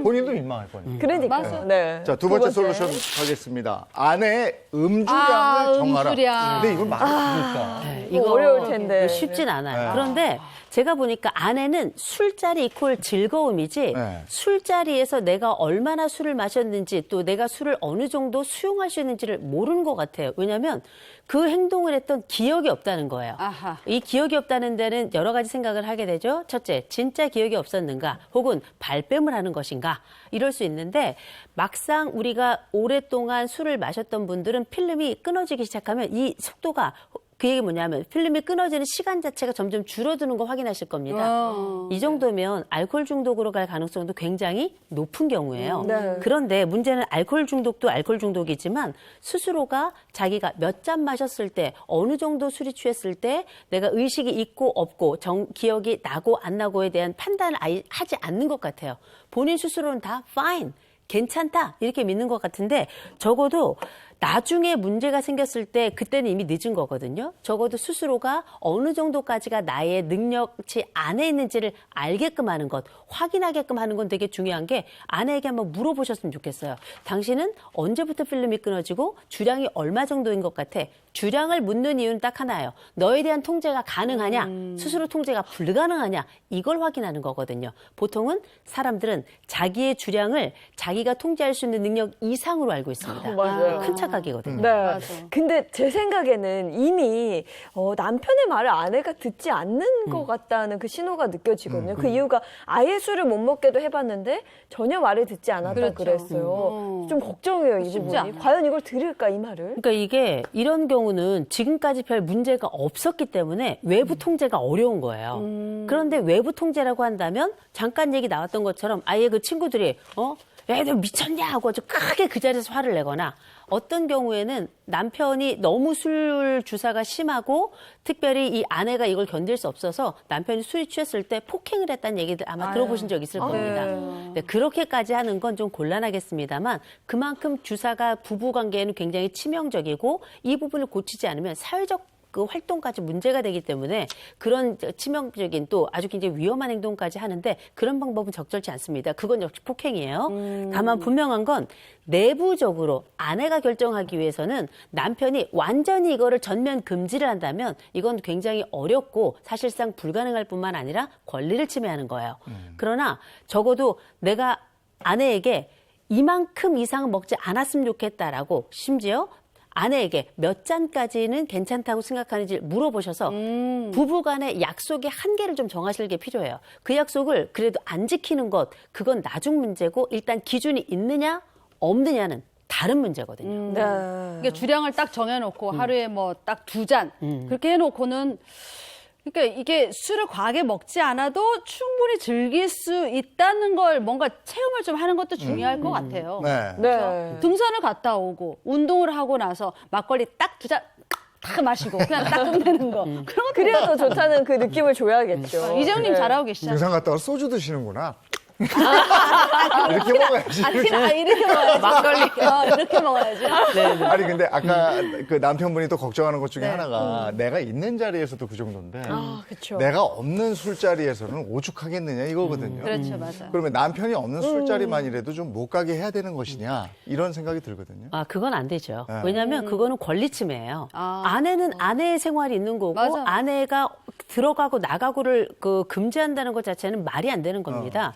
본인도 민망할 거예요. 그러니까. 네. 자, 두 번째 솔루션 가겠습니다. 아내의 음주량을 정하라. 음주량. 근데 이걸 말을 하니까. 이거 어려울 텐데. 쉽진 않아요. 그런데 제가 보니까 아내는 술자리 이퀄 즐거움이지 네. 술자리에서 내가 얼마나 술을 마셨는지 또 내가 술을 어느 정도 수용할 수 있는지를 모르는 것 같아요. 왜냐하면 그 행동을 했던 기억이 없다는 거예요. 아하. 이 기억이 없다는 데는 여러 가지 생각을 하게 되죠. 첫째, 진짜 기억이 없었는가 혹은 발뺌을 하는 것인가 이럴 수 있는데 막상 우리가 오랫동안 술을 마셨던 분들은 필름이 끊어지기 시작하면 이 속도가 그 얘기 뭐냐면 필름이 끊어지는 시간 자체가 점점 줄어드는 거 확인하실 겁니다. 이 정도면 알코올 중독으로 갈 가능성도 굉장히 높은 경우예요. 네. 그런데 문제는 알코올 중독도 알코올 중독이지만 스스로가 자기가 몇 잔 마셨을 때 어느 정도 술이 취했을 때 내가 의식이 있고 없고 기억이 나고 안 나고에 대한 판단을 아예 하지 않는 것 같아요. 본인 스스로는 다 fine, 괜찮다 이렇게 믿는 것 같은데 적어도 나중에 문제가 생겼을 때 그때는 이미 늦은 거거든요. 적어도 스스로가 어느 정도까지가 나의 능력치 안에 있는지를 알게끔 하는 것, 확인하게끔 하는 건 되게 중요한 게 아내에게 한번 물어보셨으면 좋겠어요. 당신은 언제부터 필름이 끊어지고 주량이 얼마 정도인 것 같아? 주량을 묻는 이유는 딱 하나예요. 너에 대한 통제가 가능하냐? 스스로 통제가 불가능하냐? 이걸 확인하는 거거든요. 보통은 사람들은 자기의 주량을 자기가 통제할 수 있는 능력 이상으로 알고 있습니다. 맞아요. 큰 착각이거든요. 네. 근데 제 생각에는 이미 남편의 말을 아내가 듣지 않는 것 같다는 그 신호가 느껴지거든요. 그 이유가 아예 술을 못 먹게도 해봤는데 전혀 말을 듣지 않았다 그랬어요. 좀 걱정이에요, 이 부분이. 않아요. 과연 이걸 들을까, 이 말을? 그러니까 이게 이런 경우는 지금까지 별 문제가 없었기 때문에 외부 통제가 어려운 거예요. 그런데 외부 통제라고 한다면 잠깐 얘기 나왔던 것처럼 아예 그 친구들이 야, 너 미쳤냐 하고 아주 크게 그 자리에서 화를 내거나 어떤 경우에는 남편이 너무 술 주사가 심하고 특별히 이 아내가 이걸 견딜 수 없어서 남편이 술이 취했을 때 폭행을 했다는 얘기들 아마 들어보신 적 있을 겁니다. 근데 그렇게까지 하는 건 좀 곤란하겠습니다만 그만큼 주사가 부부관계에는 굉장히 치명적이고 이 부분을 고치지 않으면 사회적 그 활동까지 문제가 되기 때문에 그런 치명적인 또 아주 굉장히 위험한 행동까지 하는데 그런 방법은 적절치 않습니다. 그건 역시 폭행이에요. 다만 분명한 건 내부적으로 아내가 결정하기 위해서는 남편이 완전히 이거를 전면 금지를 한다면 이건 굉장히 어렵고 사실상 불가능할 뿐만 아니라 권리를 침해하는 거예요. 그러나 적어도 내가 아내에게 이만큼 이상 먹지 않았으면 좋겠다라고 심지어 아내에게 몇 잔까지는 괜찮다고 생각하는지 물어보셔서 부부간의 약속의 한계를 좀 정하실 게 필요해요. 그 약속을 그래도 안 지키는 것, 그건 나중 문제고 일단 기준이 있느냐 없느냐는 다른 문제거든요. 네. 그러니까 주량을 딱 정해놓고 하루에 뭐 딱 2잔 그렇게 해놓고는 그러니까 이게 술을 과하게 먹지 않아도 충분히 즐길 수 있다는 걸 뭔가 체험을 좀 하는 것도 중요할 것 같아요. 네. 네. 등산을 갔다 오고 운동을 하고 나서 막걸리 딱 2잔 딱 마시고 그냥 딱 끝내는 거. 그런 거 그래야 더 좋다는 그 느낌을 줘야겠죠. 이재용님 네. 잘하고 계시잖아요. 등산 갔다 와서 소주 드시는구나. 이렇게 먹어야지. 이렇게 먹어야지. 막걸리. 이렇게 먹어야지. 아니 근데 아까 그 남편분이 또 걱정하는 것 중에 하나가 내가 있는 자리에서도 그 정도인데 그쵸. 내가 없는 술자리에서는 오죽하겠느냐 이거거든요. 그렇죠, 맞아요. 그러면 남편이 없는 술자리만이라도 좀 못 가게 해야 되는 것이냐 이런 생각이 들거든요. 아, 그건 안 되죠. 네. 왜냐하면 그거는 권리 침해예요. 아내는 아내의 생활이 있는 거고 맞아. 아내가 들어가고 나가고를 금지한다는 것 자체는 말이 안 되는 겁니다.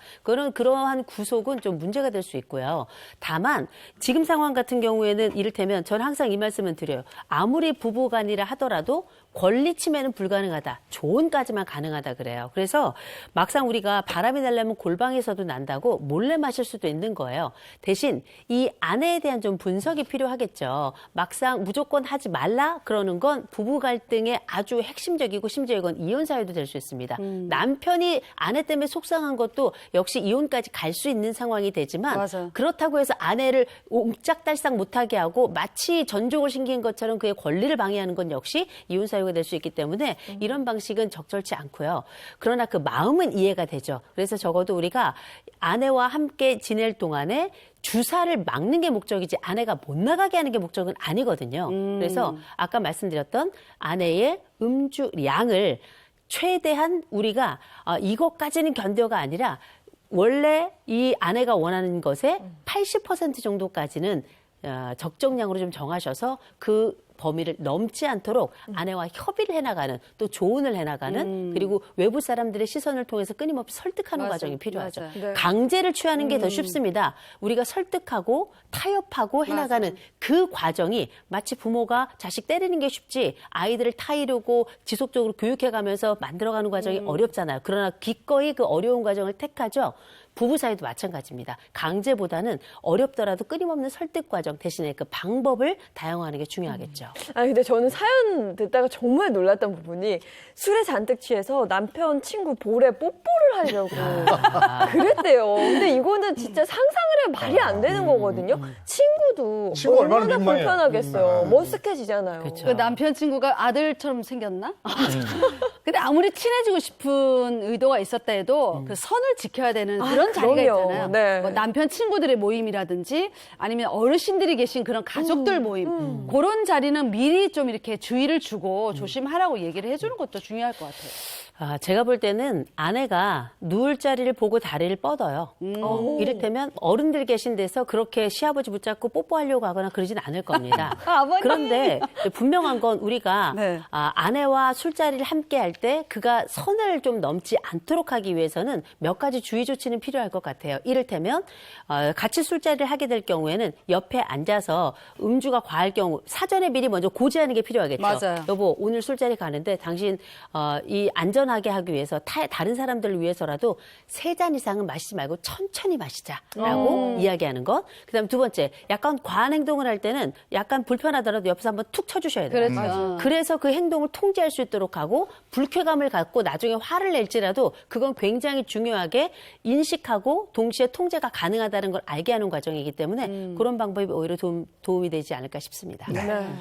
그러한 구속은 좀 문제가 될 수 있고요. 다만 지금 상황 같은 경우에는 이를테면 저는 항상 이 말씀을 드려요. 아무리 부부간이라 하더라도 권리 침해는 불가능하다. 조언까지만 가능하다 그래요. 그래서 막상 우리가 바람이 나려면 골방에서도 난다고 몰래 마실 수도 있는 거예요. 대신 이 아내에 대한 좀 분석이 필요하겠죠. 막상 무조건 하지 말라 그러는 건 부부 갈등의 아주 핵심적이고 심지어 이건 이혼 사유도 될 수 있습니다. 남편이 아내 때문에 속상한 것도 역시 이혼까지 갈 수 있는 상황이 되지만 맞아요. 그렇다고 해서 아내를 옴짝달싹 못하게 하고 마치 전족을 신긴 것처럼 그의 권리를 방해하는 건 역시 이혼 사유가 될 수 있기 때문에 이런 방식은 적절치 않고요. 그러나 그 마음은 이해가 되죠. 그래서 적어도 우리가 아내와 함께 지낼 동안에 주사를 막는 게 목적이지 아내가 못 나가게 하는 게 목적은 아니거든요. 그래서 아까 말씀드렸던 아내의 음주량을 최대한 우리가 이것까지는 견뎌가 아니라 원래 이 아내가 원하는 것의 80% 정도까지는 적정량으로 좀 정하셔서 그 범위를 넘지 않도록 아내와 협의를 해나가는 또 조언을 해나가는 그리고 외부 사람들의 시선을 통해서 끊임없이 설득하는 맞아, 과정이 필요하죠. 맞아요. 네. 강제를 취하는 게 더 쉽습니다. 우리가 설득하고 타협하고 해나가는 그 과정이 마치 부모가 자식 때리는 게 쉽지 아이들을 타이르고 지속적으로 교육해가면서 만들어가는 과정이 어렵잖아요. 그러나 기꺼이 그 어려운 과정을 택하죠. 부부 사이도 마찬가지입니다. 강제보다는 어렵더라도 끊임없는 설득 과정 대신에 그 방법을 다양화하는 게 중요하겠죠. 아니 근데 저는 사연 듣다가 정말 놀랐던 부분이 술에 잔뜩 취해서 남편 친구 볼에 뽀뽀를 하려고 그랬대요. 근데 이거는 진짜 상상을 해 말이 안 되는 거거든요. 친구도 친구 얼마나 얼마나 민망해요. 불편하겠어요. 머쓱해지잖아요. 그렇죠. 그 남편 친구가 아들처럼 생겼나? 근데 아무리 친해지고 싶은 의도가 있었다 해도 그 선을 지켜야 되는 그런 자리가 그럼요. 있잖아요. 네. 뭐 남편 친구들의 모임이라든지 아니면 어르신들이 계신 그런 가족들 모임 그런 자리는 미리 좀 이렇게 주의를 주고 조심하라고 얘기를 해주는 것도 중요할 것 같아요. 제가 볼 때는 아내가 누울 자리를 보고 다리를 뻗어요. 이를테면 어른들 계신 데서 그렇게 시아버지 붙잡고 뽀뽀하려고 하거나 그러진 않을 겁니다. 아버님. 그런데 분명한 건 우리가 네. 아내와 술자리를 함께 할 때 그가 선을 좀 넘지 않도록 하기 위해서는 몇 가지 주의 조치는 필요할 것 같아요. 이를테면 같이 술자리를 하게 될 경우에는 옆에 앉아서 음주가 과할 경우 사전에 미리 먼저 고지하는 게 필요하겠죠. 맞아요. 여보 오늘 술자리 가는데 당신 이 안전하게 하기 위해서 다른 사람들을 위해서라도 3잔 이상은 마시지 말고 천천히 마시자라고 이야기하는 것. 그다음 두 번째 약간 과한 행동을 할 때는 약간 불편하더라도 옆에서 한번 툭 쳐주셔야 돼요. 그렇죠. 그래서 그 행동을 통제할 수 있도록 하고 불쾌감을 갖고 나중에 화를 낼지라도 그건 굉장히 중요하게 인식하고 동시에 통제가 가능하다는 걸 알게 하는 과정이기 때문에 그런 방법이 오히려 도움이 되지 않을까 싶습니다.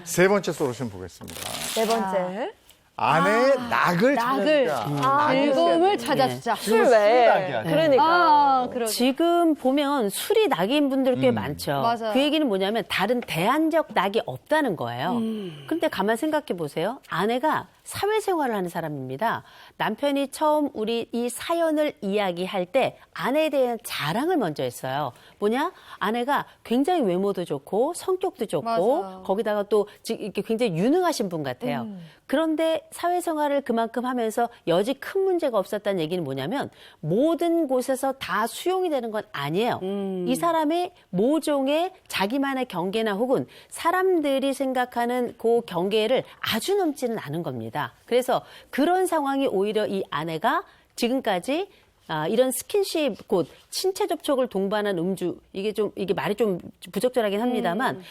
세 번째 솔루션 보겠습니다. 네 번째. 아내의 낙을 낙을. 찾아주자. 즐거움을 찾아주자. 술 외에. 낙이야. 그러니까. 그러게. 지금 보면 술이 낙인 분들 꽤 많죠. 맞아요. 그 얘기는 뭐냐면 다른 대안적 낙이 없다는 거예요. 그런데 가만 생각해 보세요. 아내가 사회생활을 하는 사람입니다. 남편이 처음 우리 이 사연을 이야기할 때 아내에 대한 자랑을 먼저 했어요. 뭐냐? 아내가 굉장히 외모도 좋고 성격도 좋고 맞아요. 거기다가 또 이렇게 굉장히 유능하신 분 같아요. 그런데 사회생활을 그만큼 하면서 여지 큰 문제가 없었다는 얘기는 뭐냐면 모든 곳에서 다 수용이 되는 건 아니에요. 이 사람의 모종의 자기만의 경계나 혹은 사람들이 생각하는 그 경계를 아주 넘지는 않은 겁니다. 그래서 그런 상황이 오히려 이 아내가 지금까지 이런 스킨십 곧 신체 접촉을 동반한 음주 이게 말이 좀 부적절하긴 합니다만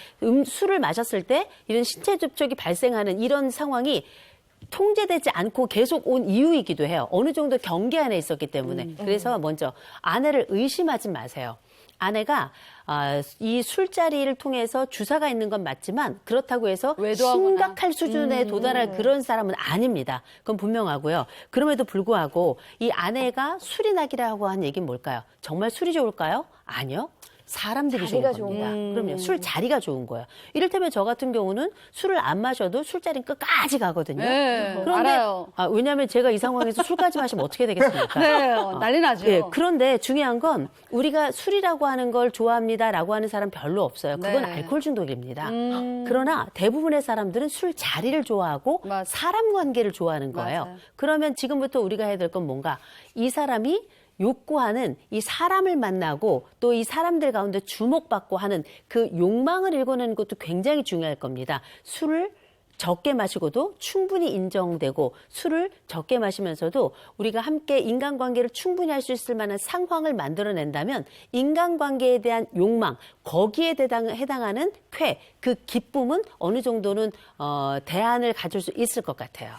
술을 마셨을 때 이런 신체 접촉이 발생하는 이런 상황이 통제되지 않고 계속 온 이유이기도 해요. 어느 정도 경계 안에 있었기 때문에. 그래서 먼저 아내를 의심하지 마세요. 아내가 이 술자리를 통해서 주사가 있는 건 맞지만 그렇다고 해서 외도하거나. 심각할 수준에 도달할 그런 사람은 아닙니다. 그건 분명하고요. 그럼에도 불구하고 이 아내가 술이 낙이라고 한 얘기는 뭘까요? 정말 술이 좋을까요? 아니요. 사람들이 좋은 자리가 겁니다. 그럼요. 술 자리가 좋은 거예요. 이를테면 저 같은 경우는 술을 안 마셔도 술자리는 끝까지 가거든요. 네, 그런데 알아요. 왜냐하면 제가 이 상황에서 술까지 마시면 어떻게 되겠습니까? 네, 난리 나죠. 예, 그런데 중요한 건 우리가 술이라고 하는 걸 좋아합니다라고 하는 사람 별로 없어요. 그건 네. 알코올 중독입니다. 그러나 대부분의 사람들은 술 자리를 좋아하고 맞아요. 사람 관계를 좋아하는 거예요. 맞아요. 그러면 지금부터 우리가 해야 될 건 뭔가 이 사람이 욕구하는 이 사람을 만나고 또 이 사람들 가운데 주목받고 하는 그 욕망을 읽어내는 것도 굉장히 중요할 겁니다. 술을 적게 마시고도 충분히 인정되고 술을 적게 마시면서도 우리가 함께 인간관계를 충분히 할 수 있을 만한 상황을 만들어낸다면 인간관계에 대한 욕망, 거기에 해당하는 쾌, 그 기쁨은 어느 정도는 대안을 가질 수 있을 것 같아요.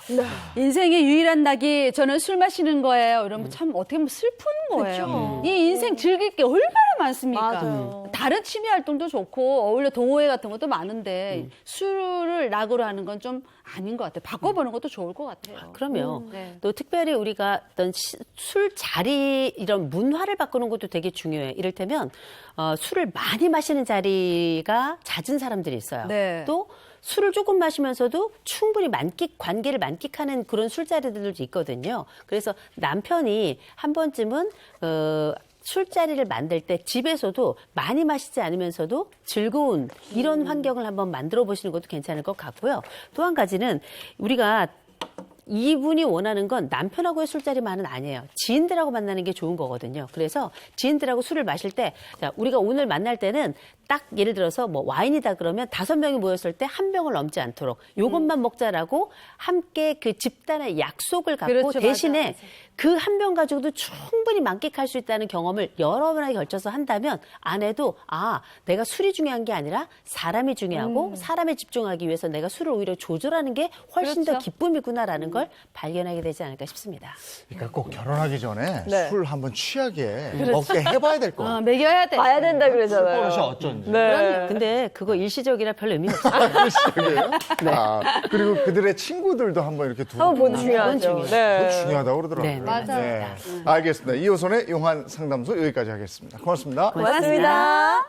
인생의 유일한 낙이 저는 술 마시는 거예요. 이러면 참 어떻게 보면 슬픈 거예요. 이 인생 즐길 게 얼마나 많습니까? 맞아요. 다른 취미 활동도 좋고 어울려 동호회 같은 것도 많은데 술을 낙으로 하는 건 좀 아닌 것 같아요. 바꿔보는 것도 좋을 것 같아요. 그러면 네. 또 특별히 우리가 어떤 술 자리 이런 문화를 바꾸는 것도 되게 중요해요. 이를테면 술을 많이 마시는 자리가 잦은 사람들이 있어요. 네. 또 술을 조금 마시면서도 충분히 관계를 만끽하는 그런 술자리들도 있거든요. 그래서 남편이 한 번쯤은 술자리를 만들 때 집에서도 많이 마시지 않으면서도 즐거운 이런 환경을 한번 만들어 보시는 것도 괜찮을 것 같고요. 또 한 가지는 우리가 이분이 원하는 건 남편하고의 술자리만은 아니에요. 지인들하고 만나는 게 좋은 거거든요. 그래서 지인들하고 술을 마실 때, 자, 우리가 오늘 만날 때는 딱 예를 들어서 뭐 와인이다 그러면 5명이 모였을 때 1병을 넘지 않도록 요것만 먹자라고 함께 그 집단의 약속을 갖고 그렇죠, 대신에 맞아. 그 1병 가지고도 충분히 만끽할 수 있다는 경험을 여러 번에 걸쳐서 한다면 아내도 아, 내가 술이 중요한 게 아니라 사람이 중요하고 사람에 집중하기 위해서 내가 술을 오히려 조절하는 게 훨씬 더 그렇죠. 기쁨이구나라는 걸 발견하게 되지 않을까 싶습니다. 그러니까 꼭 결혼하기 전에 네. 술 한번 취하게 먹게 해봐야 될 거 같아요. 먹여야 돼. 봐야 된다 그러잖아요. 버릇이 어쩐지. 네. 근데 그거 일시적이라 별 의미가 없어요. 아, 그리고 그들의 친구들도 한번 이렇게 두고 한번 보는 중요하죠. 중요해요. 그거 네. 중요하다고 그러더라고요. 네, 맞아요. 알겠습니다. 이호선의 용한 상담소 여기까지 하겠습니다. 고맙습니다. 고맙습니다.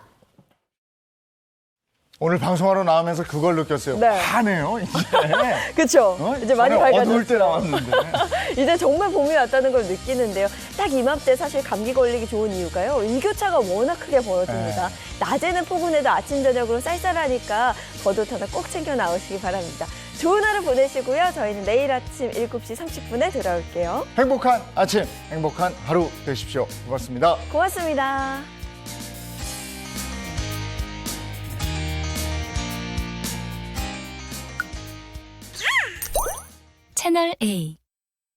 오늘 방송하러 나오면서 그걸 느꼈어요. 네. 화네요, 이제. 그쵸. 이제 많이 전에 밝아졌어요. 어두울 때 나왔는데. 이제 정말 봄이 왔다는 걸 느끼는데요. 딱 이맘때 사실 감기 걸리기 좋은 이유가요. 일교차가 워낙 크게 벌어집니다. 낮에는 포근해도 아침, 저녁으로 쌀쌀하니까 겉옷 하나 꼭 챙겨 나오시기 바랍니다. 좋은 하루 보내시고요. 저희는 내일 아침 7시 30분에 돌아올게요. 행복한 아침, 행복한 하루 되십시오. 고맙습니다. 고맙습니다. 채널 A